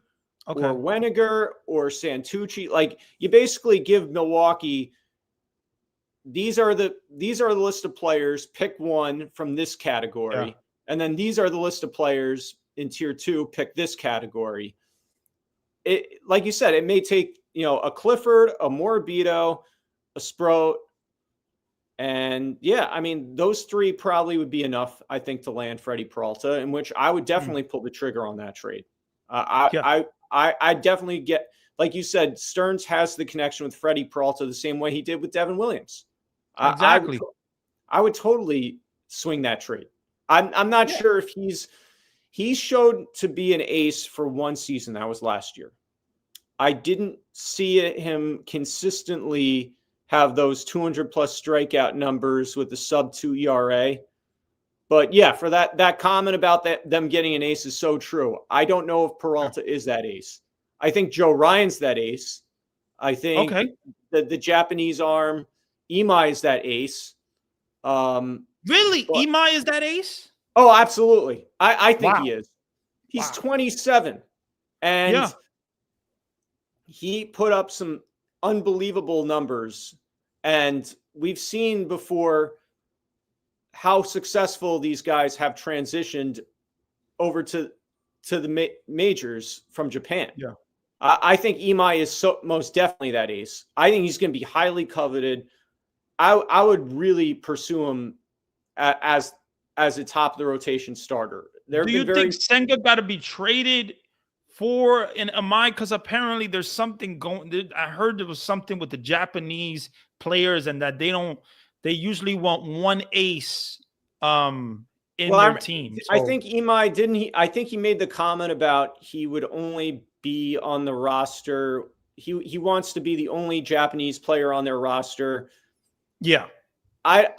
or Wenninger or Santucci. Like you basically give Milwaukee, these are the list of players, pick one from this category. Yeah. And then these are the list of players in tier 2, pick this category. It, like you said, it may take, a Clifford, a Morabito, a Sproat. And I mean, those 3 probably would be enough, I think, to land Freddie Peralta, in which I would definitely pull the trigger on that trade. I definitely get, like you said, Stearns has the connection with Freddie Peralta the same way he did with Devin Williams. Exactly. I would totally swing that trade. I'm not sure if he showed to be an ace for one season. That was last year. I didn't see him consistently have those 200 plus strikeout numbers with the sub-2 ERA. But for that comment about them getting an ace is so true. I don't know if Peralta is that ace. I think Joe Ryan's that ace. I think the Japanese arm, Imai is that ace. Really? Imai is that ace? Oh, absolutely. I think he is. He's 27. And he put up some unbelievable numbers. And we've seen before how successful these guys have transitioned over to the majors from Japan. Yeah, I think Imai is most definitely that ace. I think he's going to be highly coveted. I would really pursue him as a top of the rotation starter. Do you think Senga got to be traded for an Imai? Because apparently there's something going. I heard there was something with the Japanese players and that they usually want one ace in their team. So. I think Imai I think he made the comment about he would only be on the roster. He wants to be the only Japanese player on their roster. Yeah. I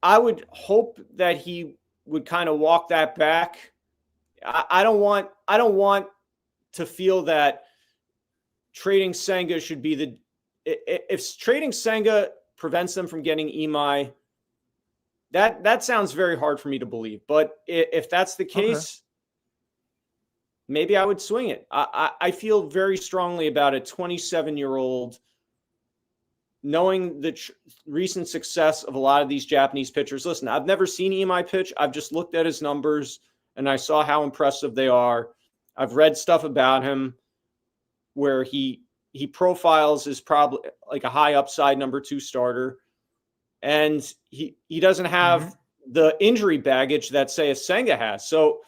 would hope that he would kind of walk that back. I don't want to feel that trading Senga should be if trading Senga prevents them from getting Imai, that sounds very hard for me to believe. But if that's the case, maybe I would swing it. I feel very strongly about a 27-year-old, knowing the recent success of a lot of these Japanese pitchers. Listen, I've never seen Imai pitch. I've just looked at his numbers and I saw how impressive they are. I've read stuff about him. where he profiles as probably like a high upside number 2 starter, and he doesn't have the injury baggage that, say, a Senga has. So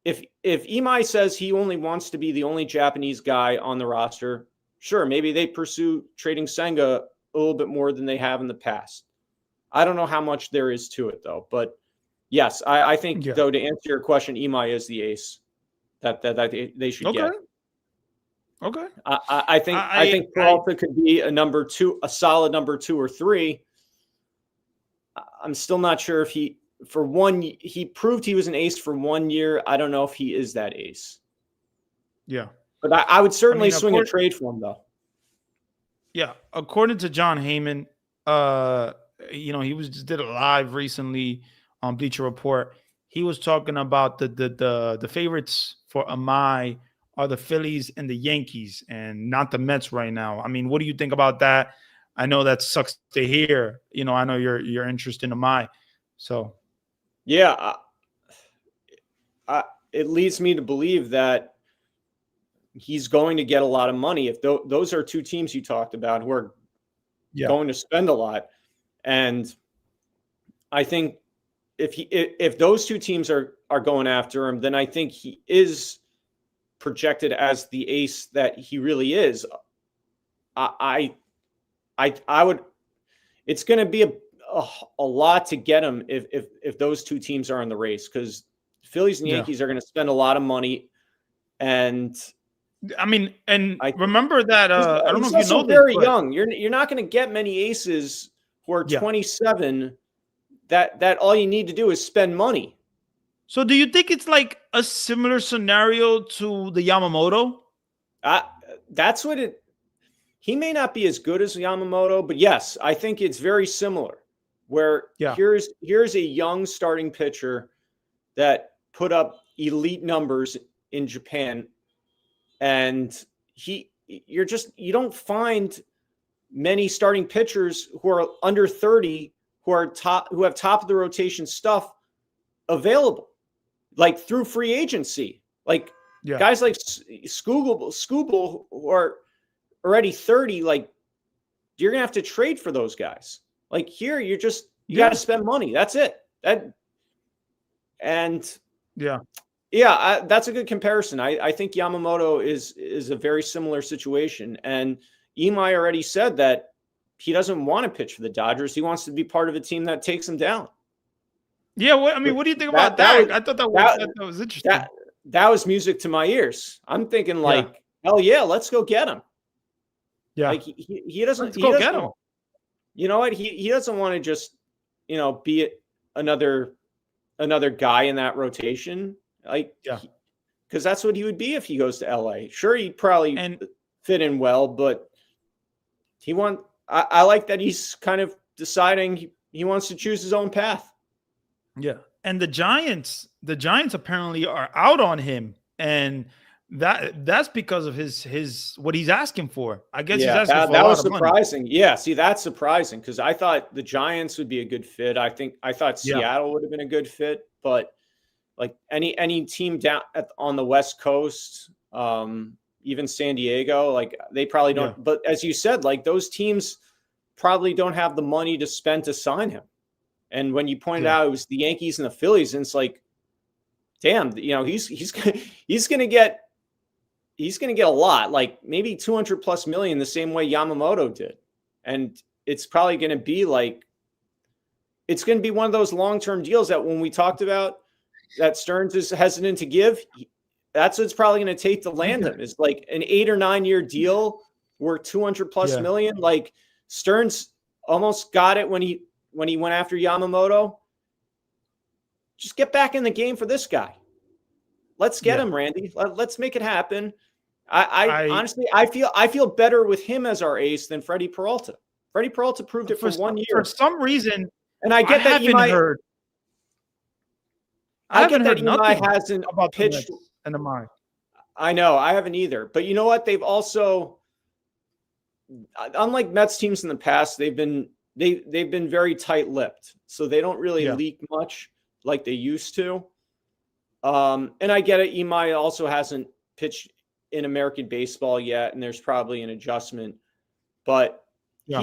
if Imai says he only wants to be the only Japanese guy on the roster, sure, maybe they pursue trading Senga a little bit more than they have in the past. I don't know how much there is to it, though. But yes, I think, though, to answer your question, Imai is the ace that they should get. Okay. I think Peralta could be a number 2, a solid number 2 or 3. I'm still not sure if he proved he was an ace for 1 year. I don't know if he is that ace. Yeah. But I would certainly swing a trade for him, though. Yeah. According to John Heyman, he just did a live recently on Bleacher Report. He was talking about the favorites for Imai are the Phillies and the Yankees, and not the Mets right now. I mean, what do you think about that? I know that sucks to hear. I know you're interested in Imai. So, yeah, it leads me to believe that he's going to get a lot of money. If those are 2 teams you talked about who are going to spend a lot, and I think if those 2 teams are going after him, then I think he is projected as the ace that he really is. I would. It's going to be a lot to get him if those 2 teams are in the race, because Phillies and Yankees are going to spend a lot of money, and I mean, and remember that I don't know if you know this, very young. You're not going to get many aces who are 27. That all you need to do is spend money. So do you think it's like a similar scenario to the Yamamoto? That's what it. He may not be as good as Yamamoto, but yes, I think it's very similar. Where here's a young starting pitcher that put up elite numbers in Japan, and you don't find many starting pitchers who are under 30 who have top of the rotation stuff available, like through free agency, like guys like Skubal who are already 30. Like, you're gonna have to trade for those guys. Like, here, you got to spend money. That's it. That's a good comparison. I think Yamamoto is a very similar situation, and Imai already said that he doesn't want to pitch for the Dodgers. He wants to be part of a team that takes him down. Yeah, what do you think about that? I thought that was interesting. That was music to my ears. I'm thinking hell yeah, let's go get him. Yeah, like he doesn't. Let's go get him. You know what? He doesn't want to just be another guy in that rotation. Because that's what he would be if he goes to LA. Sure, he'd probably fit in well, but I like that he's kind of deciding he wants to choose his own path. Yeah. And the Giants apparently are out on him, and that's because of his what he's asking for. I guess he's asking for that a was lot of surprising. money. Yeah, see, that's surprising because I thought the Giants would be a good fit. I thought Seattle would have been a good fit, but like any team down on the West Coast, even San Diego, like they probably don't. But as you said, like those teams probably don't have the money to spend to sign him. And when you pointed out it was the Yankees and the Phillies, and it's like, damn, he's gonna get a lot, like maybe 200 plus million, the same way Yamamoto did. And it's probably going to be it's going to be one of those long-term deals that when we talked about that Stearns is hesitant to give, that's what it's probably going to take to land him. It's like an 8 or 9 year deal worth 200 plus million. Like Stearns almost got it when he went after Yamamoto. Just get back in the game for this guy. Let's get him, Randy. Let's make it happen. I honestly, I feel better with him as our ace than Freddie Peralta. Freddie Peralta proved it for 1 year. For some reason, and I get that Imai hasn't about pitched. And Imai. I know, I haven't either. But you know what? They've also, unlike Mets teams in the past, they've been very tight-lipped, so they don't really leak much like they used to. And I get it. Imai also hasn't pitched in American baseball yet, and there's probably an adjustment. But Yeah.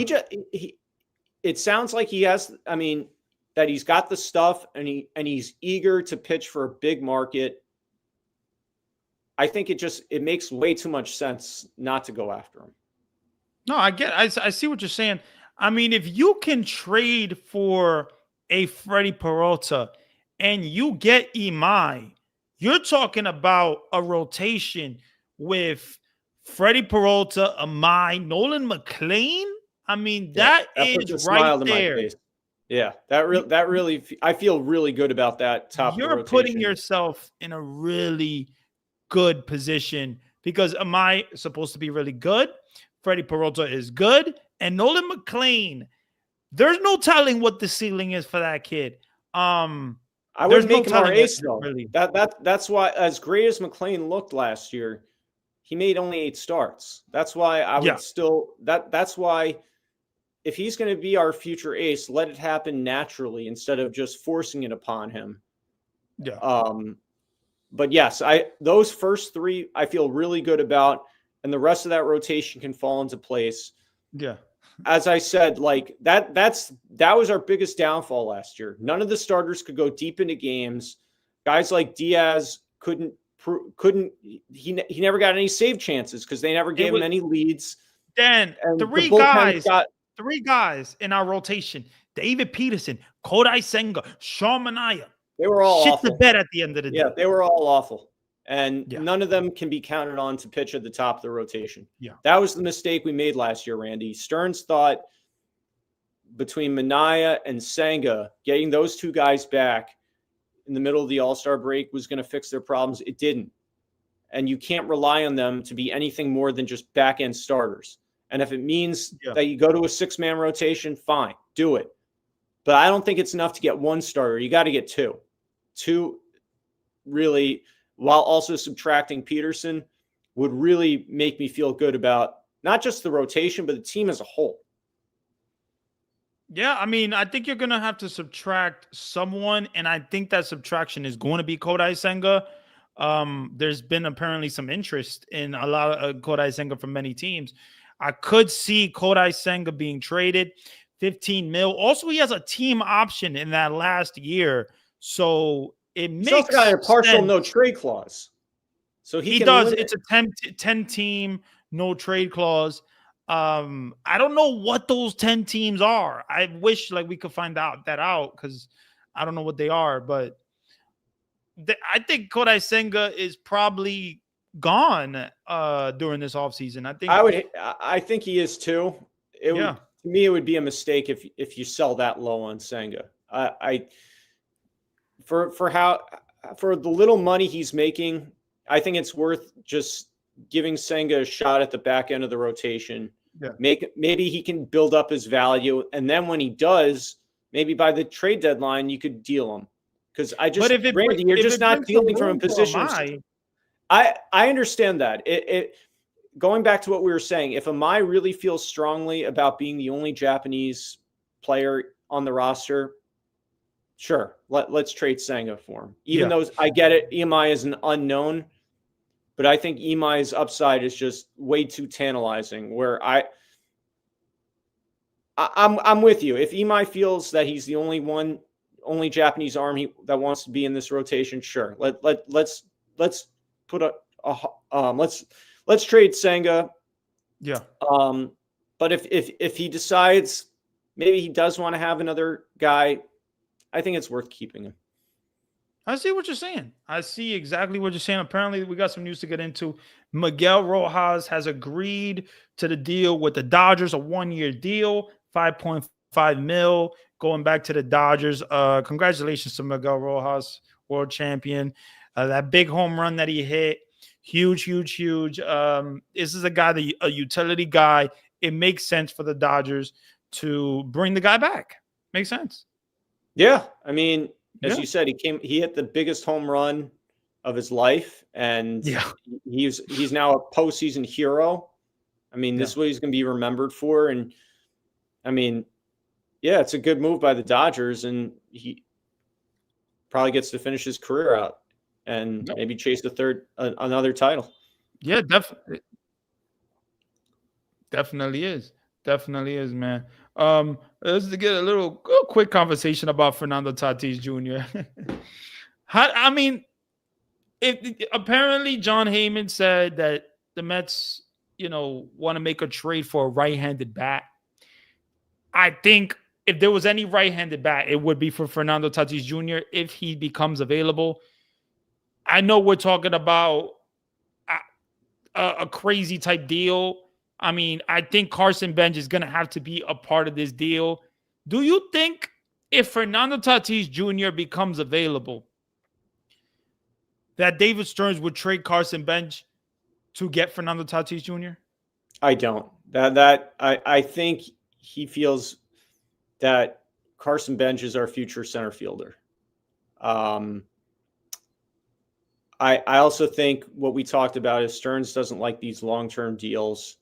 it sounds like he has. I mean, that he's got the stuff, and he's eager to pitch for a big market. I think it makes way too much sense not to go after him. No, I see what you're saying. I mean, if you can trade for a Freddie Peralta and you get Imai, you're talking about a rotation with Freddie Peralta, Imai, Nolan McLean. I mean, that is right there. Yeah, that really, I feel really good about that top of the rotation. You're putting yourself in a really good position because Imai is supposed to be really good. Freddie Peralta is good. And Nolan McLean, there's no telling what the ceiling is for that kid. I would make him our ace, though. Really. That's why, as great as McLean looked last year, he made only 8 starts. That's why I would that's why if he's going to be our future ace, let it happen naturally instead of just forcing it upon him. Yeah. But yes, those first 3 I feel really good about, and the rest of that rotation can fall into place. Yeah. As I said, like that was our biggest downfall last year. None of the starters could go deep into games. Guys like Diaz he never got any save chances because they never gave him any leads. Then three guys in our rotation: David Peterson, Kodai Senga, Sean Manaea. They were all shit awful. the bed at the end of the day. Yeah, they were all awful. And none of them can be counted on to pitch at the top of the rotation. Yeah. That was the mistake we made last year, Randy. Stearns thought between Manaea and Senga, getting those 2 guys back in the middle of the All-Star break was going to fix their problems. It didn't. And you can't rely on them to be anything more than just back-end starters. And if it means that you go to a 6-man rotation, fine, do it. But I don't think it's enough to get 1 starter. You got to get 2. 2 really, while also subtracting Peterson, would really make me feel good about not just the rotation, but the team as a whole. Yeah, I mean, I think you're going to have to subtract someone, and I think that subtraction is going to be Kodai Senga. There's been apparently some interest in a lot of Kodai Senga from many teams. I could see Kodai Senga being traded, 15 mil. Also, he has a team option in that last year, so it makes sense. He's got a partial no trade clause. So he does. It's a 10 team no trade clause. I don't know what those 10 teams are. I wish we could find out because I don't know what they are, but I think Kodai Senga is probably gone during this offseason. I think he is too. To me, it would be a mistake if you sell that low on Senga. For the little money he's making, I think it's worth just giving Senga a shot at the back end of the rotation. Yeah. Maybe he can build up his value, and then when he does, maybe by the trade deadline you could deal him. Because Randy, you're just not dealing from a position. I understand that. Going back to what we were saying, if Imai really feels strongly about being the only Japanese player on the roster, sure, let's trade Senga for him. Even though I get it, Imai is an unknown, but I think Imai's upside is just way too tantalizing. Where I'm with you. If Imai feels that he's the only Japanese arm that wants to be in this rotation, sure. Let's put let's trade Senga. Yeah. But if he decides maybe he does want to have another guy, I think it's worth keeping him. I see what you're saying. I see exactly what you're saying. Apparently, we got some news to get into. Miguel Rojas has agreed to the deal with the Dodgers, a 1-year deal, $5.5 million, going back to the Dodgers. Congratulations to Miguel Rojas, world champion. That big home run that he hit, huge. This is a utility guy. It makes sense for the Dodgers to bring the guy back. Makes sense. Yeah, I mean, as you said, he hit the biggest home run of his life, and he's now a postseason hero. I mean, this is what he's going to be remembered for. And I mean, it's a good move by the Dodgers, and he probably gets to finish his career out and maybe chase another title. Yeah, definitely. Definitely is. Definitely is, man. Let's get a little quick conversation about Fernando Tatis Jr. I mean, apparently John Heyman said that the Mets, want to make a trade for a right-handed bat. I think if there was any right-handed bat, it would be for Fernando Tatis Jr. if he becomes available. I know we're talking about a crazy type deal. I mean, I think Carson Bench is going to have to be a part of this deal. Do you think if Fernando Tatis Jr. becomes available, that David Stearns would trade Carson Bench to get Fernando Tatis Jr.? I don't. I think he feels that Carson Bench is our future center fielder. I also think what we talked about is Stearns doesn't like these long-term deals.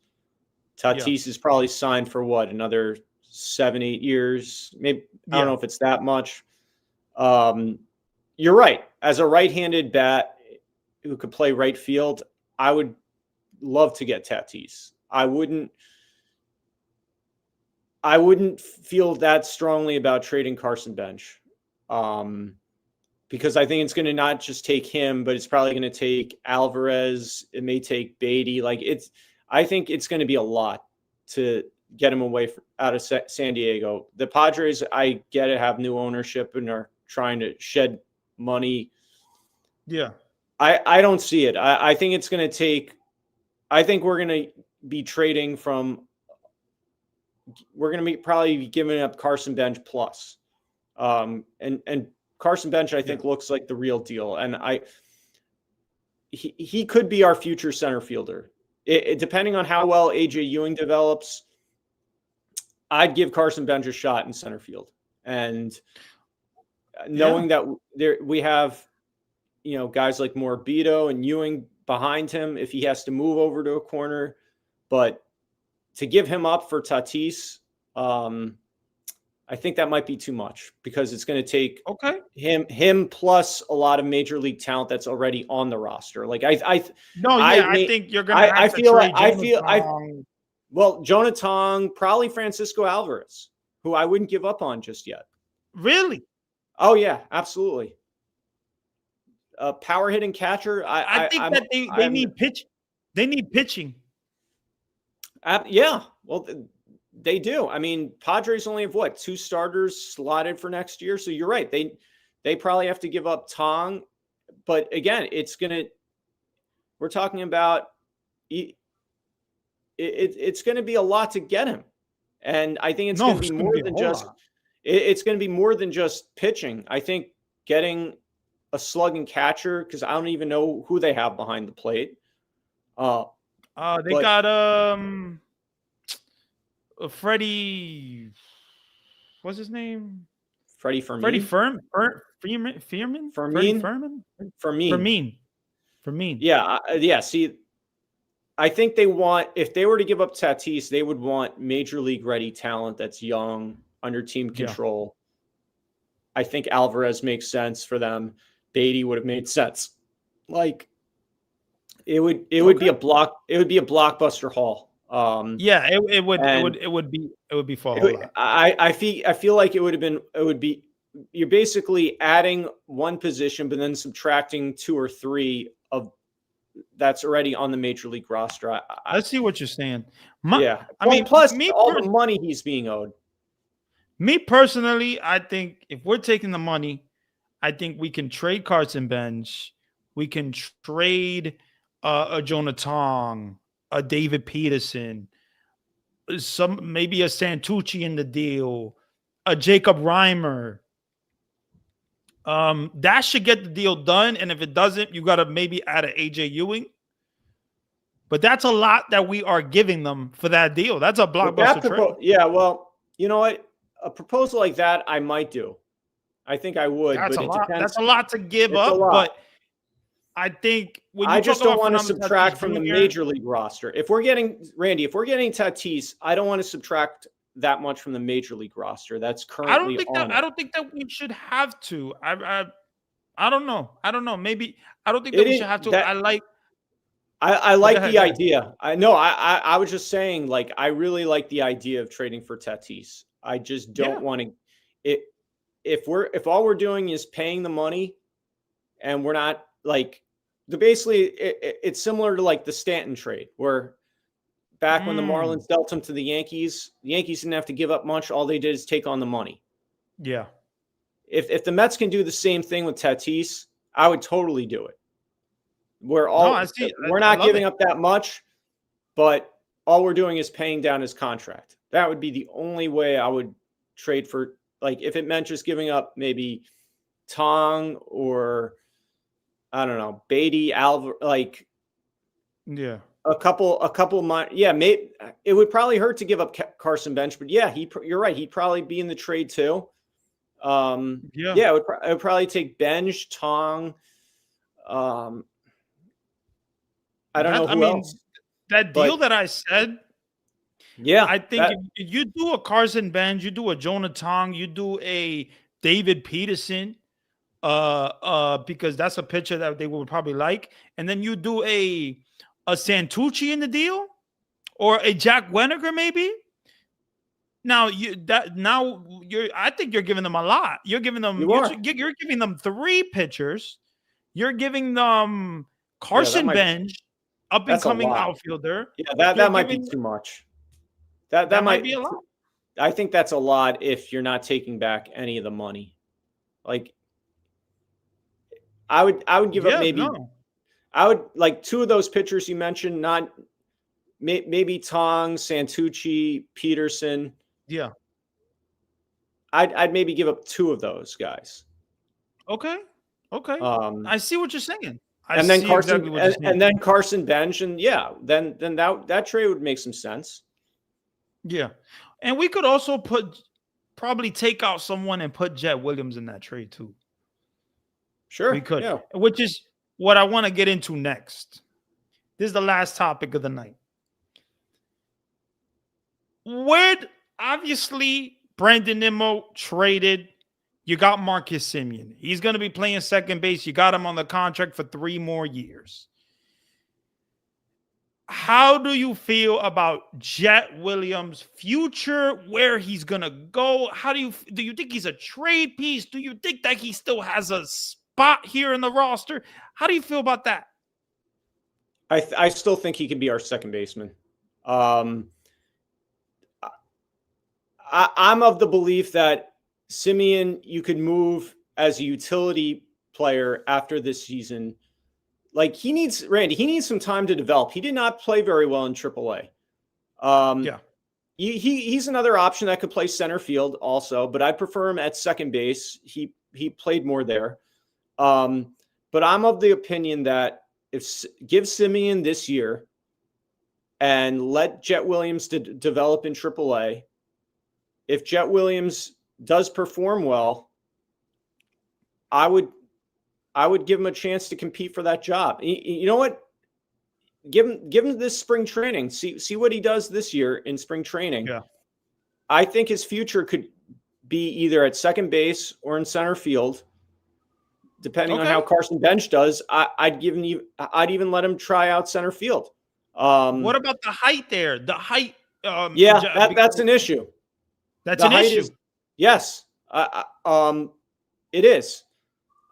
Tatis is probably signed for what, another 7-8 years? Maybe I don't know if it's that much. You're right. As a right-handed bat who could play right field, I would love to get Tatis. I wouldn't feel that strongly about trading Carson Bench. Because I think it's going to not just take him, but it's probably going to take Alvarez. It may take Beatty. I think it's going to be a lot to get him away out of San Diego. The Padres, I get it, have new ownership and are trying to shed money. Yeah. I don't see it. I think it's going to take, I think we're going to be trading from, we're going to be probably giving up Carson Bench plus. And Carson Bench, I think, looks like the real deal. And he could be our future center fielder. Depending on how well AJ Ewing develops, I'd give Carson Bench a shot in center field. And knowing that we have, guys like Morbido and Ewing behind him if he has to move over to a corner. But to give him up for Tatis, I think that might be too much because it's going to take him plus a lot of major league talent that's already on the roster. I think you're going to have to trade Jonah Tong, probably Francisco Alvarez, who I wouldn't give up on just yet. Really? Oh yeah, absolutely. Power hitting catcher. I think they need pitch. They need pitching. Yeah. Well, they do. I mean, Padres only have 2 starters slotted for next year. So you're right. They probably have to give up Tong. But again, we're talking about it's going to be a lot to get him. And I think it's going to be more than just it's going to be more than just pitching. I think getting a slugging catcher, because I don't even know who they have behind the plate. They got Freddie, what's his name? Freddie Fermin. Fermin. Yeah. See, I think if they were to give up Tatis, they would want major league ready talent that's young, under team control. I think Alvarez makes sense for them. Beatty would have made sense. It would be a blockbuster haul. It would be fall. I feel like it would be you're basically adding one position, but then subtracting 2 or 3 of that's already on the major league roster. I see what you're saying. Plus all the money he's being owed. Me personally, I think if we're taking the money, I think we can trade Carson Bench. We can trade a Jonah Tong, a David Peterson, maybe a Santucci in the deal, a Jacob Reimer. That should get the deal done. And if it doesn't, you got to maybe add an AJ Ewing. But that's a lot that we are giving them for that deal. That's a blockbuster trade. Yeah, well, you know what? A proposal like that, I might do. I think I would. That's a lot. That's a lot to give up. But I think I just don't want to subtract from the major league roster. If we're getting Tatis, I don't want to subtract that much from the major league roster. That's currently I don't think that we should have to. I don't know. Maybe I don't think that we should have to. I But like the idea. I was just saying, like, I really like the idea of trading for Tatis. I just don't want to it if all we're doing is paying the money and we're not like it's similar to like the Stanton trade where back when the Marlins dealt him to the Yankees didn't have to give up much. All they did is take on the money. Yeah. If the Mets can do the same thing with Tatis, I would totally do it. We're not giving up that much, but all we're doing is paying down his contract. That would be the only way I would trade for, like, if it meant just giving up maybe Tong or I don't know, Beatty, Alvar, like, yeah, a couple months. Yeah, maybe it would probably hurt to give up Carson Bench, but yeah, you're right. He'd probably be in the trade too. It would probably take Bench, Tong. I don't know who else. That deal that I said, yeah, I think if you do a Carson Bench, you do a Jonah Tong, you do a David Peterson, because that's a pitcher that they would probably like, and then you do a Santucci in the deal, or a Jack Weniger maybe. I think you're giving them a lot. You're giving them you're giving them 3 pitchers. You're giving them Carson Bench, up and coming outfielder. Yeah, that might be too much. That might be a lot. I think that's a lot if you're not taking back any of the money. Like, I would give up maybe. No. I would like 2 of those pitchers you mentioned, not maybe Tong, Santucci, Peterson. Yeah, I'd maybe give up 2 of those guys. Okay. I see what you're saying. And then Carson Bench, and then that trade would make some sense. Yeah, and we could also probably take out someone and put Jet Williams in that trade too. Sure, we could. Yeah. Which is what I want to get into next. This is the last topic of the night. Obviously Brandon Nimmo traded. You got Marcus Semien. He's going to be playing second base. You got him on the contract for 3 more years. How do you feel about Jet Williams' future, where he's going to go? Do you think he's a trade piece? Do you think that he still has a spot here in the roster? How do you feel about that? I still think he can be our second baseman. I'm of the belief that Semien, you could move as a utility player after this season. Like, he needs some time to develop. He did not play very well in AAA. He's another option that could play center field also, but I prefer him at second base. He played more there. But I'm of the opinion that give Semien this year and let Jet Williams develop in AAA. If Jet Williams does perform well, I would give him a chance to compete for that job. You know what? Give him this spring training. See what he does this year in spring training. Yeah. I think his future could be either at second base or in center field, depending on how Carson Bench does. I'd even let him try out center field. What about the height there? The height. That's an issue. That's an issue. Yes. It is.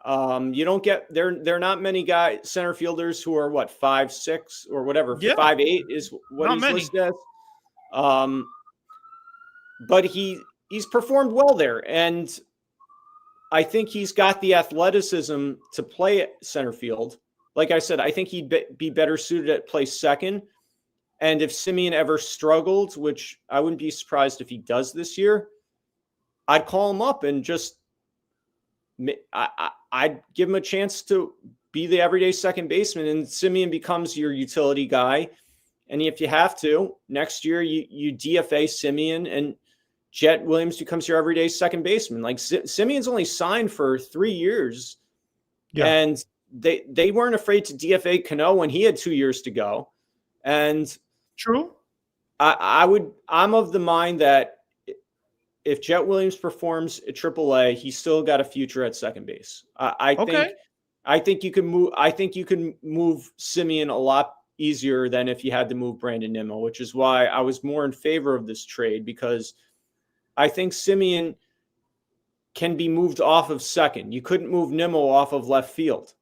You don't get there. There are not many center fielders who are 5'6" or whatever. 5'8" is what he's listed as. But he's performed well there, and I think he's got the athleticism to play at center field. Like I said, I think he'd be better suited at play second. And if Semien ever struggled, which I wouldn't be surprised if he does this year, I'd call him up and just I'd give him a chance to be the everyday second baseman, and Semien becomes your utility guy. And if you have to, next year you DFA Semien and Jet Williams becomes your everyday second baseman. Like, Semien's only signed for 3 years, and they weren't afraid to DFA Cano when he had 2 years to go. And true, I'm of the mind that if Jet Williams performs at AAA, he's still got a future at second base. I think you can move. I think you can move Semien a lot easier than if you had to move Brandon Nimmo, which is why I was more in favor of this trade, because I think Semien can be moved off of second. You couldn't move Nimmo off of left field.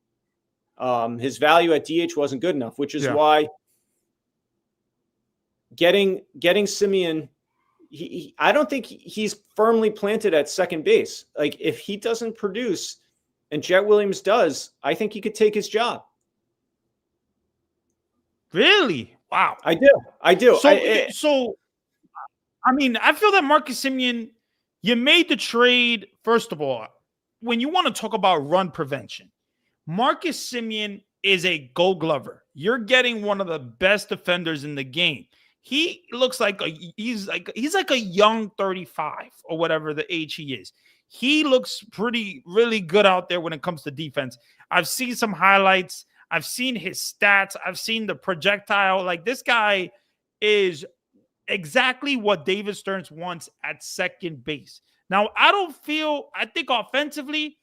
His value at DH wasn't good enough, which is why getting Semien, I don't think he's firmly planted at second base. Like, if he doesn't produce and Jet Williams does, I think he could take his job. Really? Wow. I do. So, I mean, I feel that Marcus Semien, you made the trade. First of all, when you want to talk about run prevention, Marcus Semien is a Gold Glover. You're getting one of the best defenders in the game. He looks like he's like a young 35 or whatever the age he is. He looks really good out there when it comes to defense. I've seen some highlights. I've seen his stats. I've seen the projectile. Like, this guy is exactly what David Stearns wants at second base. Now, I think offensively,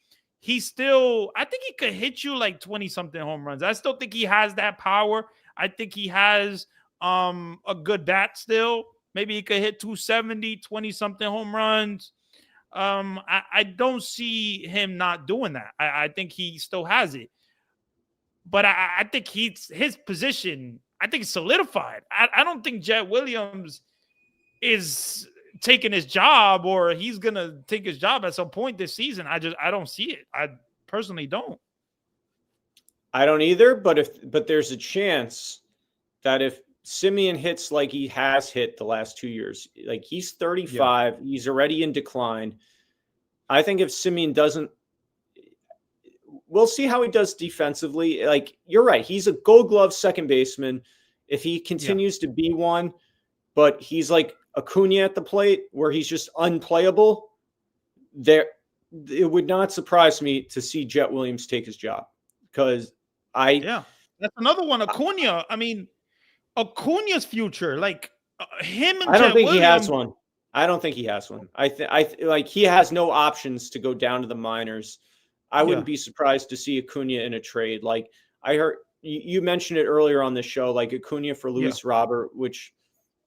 I think he could hit you like 20-something home runs. I still think he has that power. I think he has a good bat still. Maybe he could hit 270, 20-something home runs. I don't see him not doing that. I think he still has it. But I think his position, I think, is solidified. I don't think Jet Williams is taking his job, or he's going to take his job at some point this season. I don't see it. I personally don't. I don't either, but there's a chance that if Semien hits like he has hit the last 2 years, like, he's 35, he's already in decline. I think if Semien doesn't, we'll see how he does defensively. Like, you're right, he's a Gold Glove second baseman. If he continues to be one, but he's like Acuna at the plate where he's just unplayable, it would not surprise me to see Jet Williams take his job, because that's another one. Acuna. I mean, Acuna's future, like him and I don't Jet think Williams, he has one. I don't think he has one. Like, he has no options to go down to the minors. I wouldn't be surprised to see Acuna in a trade. Like, I heard you mentioned it earlier on the show, like Acuna for Luis Robert, which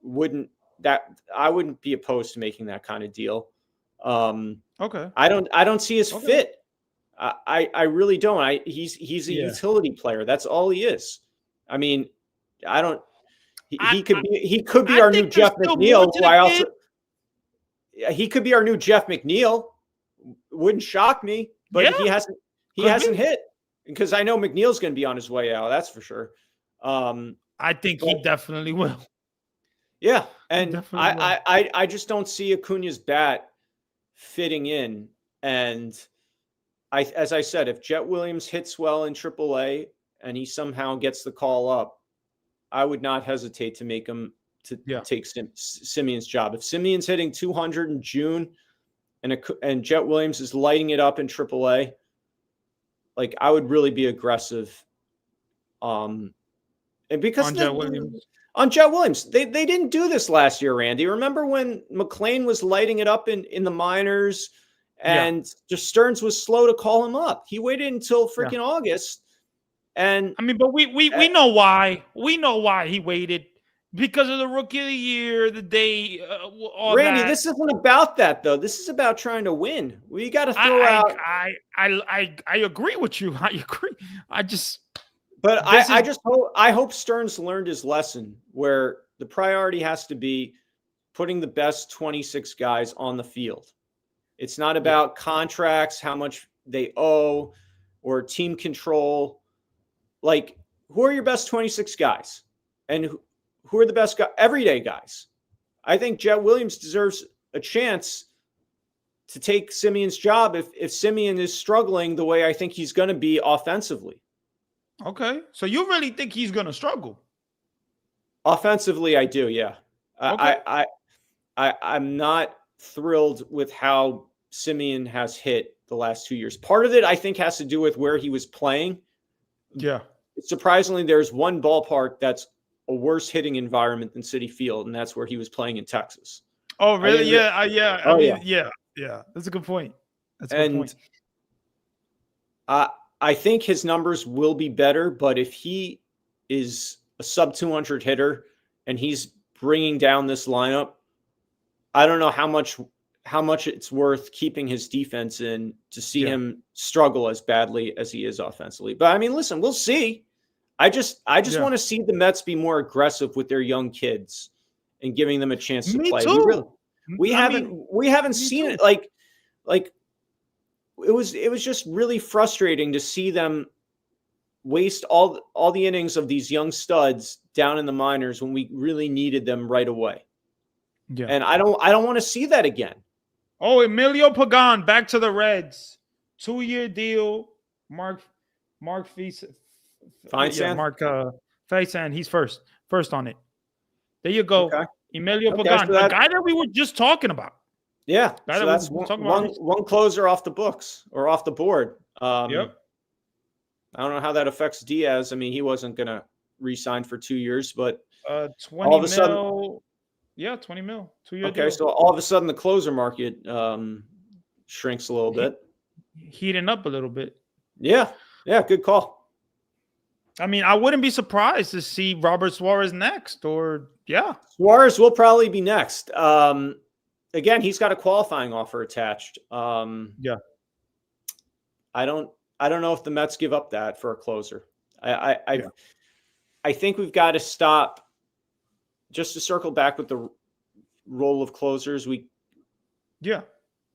I wouldn't be opposed to making that kind of deal. Okay. I don't see his fit. I really don't. He's a utility player. That's all he is. I mean, he could be our new Jeff McNeil. He could be our new Jeff McNeil. Wouldn't shock me, but he hasn't hit, because I know McNeil's going to be on his way out. That's for sure. I think he definitely will. Yeah, and I just don't see Acuna's bat fitting in. And as I said, if Jet Williams hits well in AAA and he somehow gets the call up, I would not hesitate to make him take Semien's job. If Semien's hitting 200 in June and Jet Williams is lighting it up in AAA, like, I would really be aggressive. And because on Jet Williams, they didn't do this last year, Randy. Remember when McLean was lighting it up in the minors, and just Stearns was slow to call him up? He waited until freaking August. And I mean, but we know why. We know why he waited, because of the Rookie of the Year, the day. Randy, this isn't about that, though. This is about trying to win. We got to throw out. I agree with you. I agree. I hope Stearns learned his lesson, where the priority has to be putting the best 26 guys on the field. It's not about contracts, how much they owe, or team control. Like, who are your best 26 guys? And who are the best everyday guys? I think Jet Williams deserves a chance to take Semien's job if Semien is struggling the way I think he's going to be offensively. Okay. So you really think he's going to struggle? Offensively, I do, yeah. Okay. I'm not thrilled with how Semien has hit the last 2 years. Part of it, I think, has to do with where he was playing. Yeah. Surprisingly, there's one ballpark that's a worse hitting environment than Citi Field, and that's where he was playing in Texas. Oh, really? Yeah. That's a good point. I think his numbers will be better, but if he is a sub 200 hitter, and he's bringing down this lineup. I don't know how much it's worth keeping his defense in to see him struggle as badly as he is offensively. But I mean, listen, we'll see. I just want to see the Mets be more aggressive with their young kids and giving them a chance to play. Too. We haven't seen it. Like it was just really frustrating to see them waste all the innings of these young studs down in the minors when we really needed them right away. Yeah. And I don't want to see that again. Oh, Emilio Pagan back to the Reds. 2-year deal. Mark Feinsand. Mark Feinsand. He's first on it. There you go. Okay. Emilio Pagan, the guy that we were just talking about. Yeah. So that's one closer off the books or off the board. Yep. I don't know how that affects Diaz. I mean, he wasn't going to re-sign for 2 years, but 20 all of a sudden, 20 mil. 2-year deal. So all of a sudden the closer market shrinks a little bit. Heating up a little bit. Yeah. Yeah, good call. I mean, I wouldn't be surprised to see Robert Suarez next Suarez will probably be next. Again, he's got a qualifying offer attached. I don't know if the Mets give up that for a closer. I think we've got to stop. Just to circle back with the role of closers,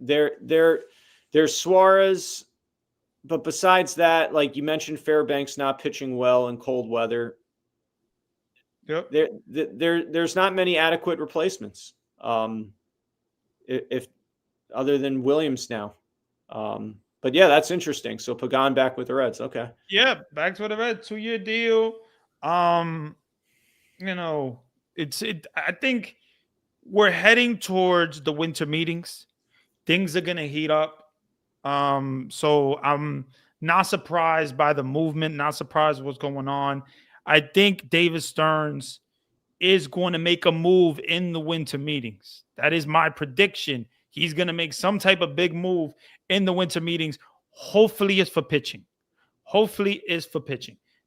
there's Suarez, but besides that, like you mentioned, Fairbanks not pitching well in cold weather. Yep. There's not many adequate replacements. If other than Williams now. But yeah, that's interesting. So Pagan back with the Reds. Okay. Yeah, back to the Reds. 2-year deal. I think we're heading towards the winter meetings. Things are gonna heat up. So I'm not surprised by the movement, not surprised what's going on. I think David Stearns is going to make a move in the winter meetings. That is my prediction. He's going to make some type of big move in the winter meetings. Hopefully it's for pitching.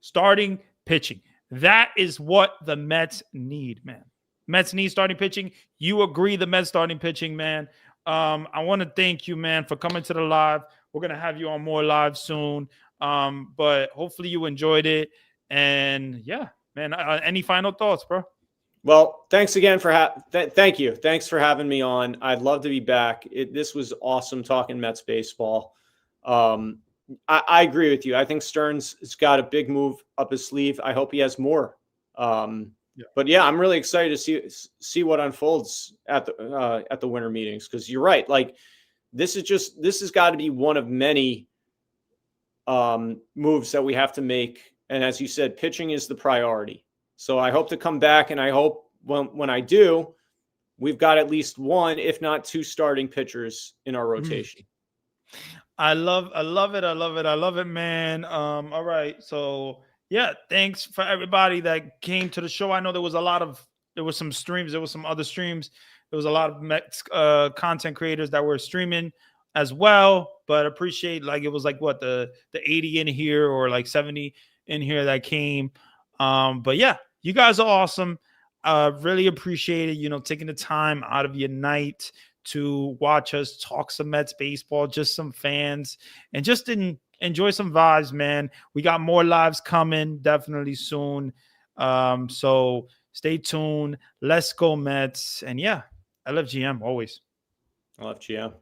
Starting pitching. That is what the Mets need, man. Mets need starting pitching. You agree the Mets starting pitching, man. I want to thank you, man, for coming to the live. We're going to have you on more live soon. But hopefully you enjoyed it. And yeah, man, any final thoughts, bro? Well, thanks again for thank you. Thanks for having me on. I'd love to be back. This was awesome talking Mets baseball. I agree with you. I think Stearns has got a big move up his sleeve. I hope he has more. But yeah, I'm really excited to see what unfolds at the winter meetings, because you're right. Like this has got to be one of many moves that we have to make. And as you said, pitching is the priority. So I hope to come back, and I hope when I do, we've got at least one, if not two, starting pitchers in our rotation. I love it, man. All right. So yeah, thanks for everybody that came to the show. I know there was some streams, there was some other streams. There was a lot of Mets content creators that were streaming as well, but appreciate it was what the 80 in here or like 70 in here that came. But yeah, you guys are awesome. Really appreciate it, taking the time out of your night to watch us talk some Mets baseball, just some fans, and just enjoy some vibes, man. We got more lives coming definitely soon. So stay tuned. Let's go Mets. And yeah, I love GM always. I love GM.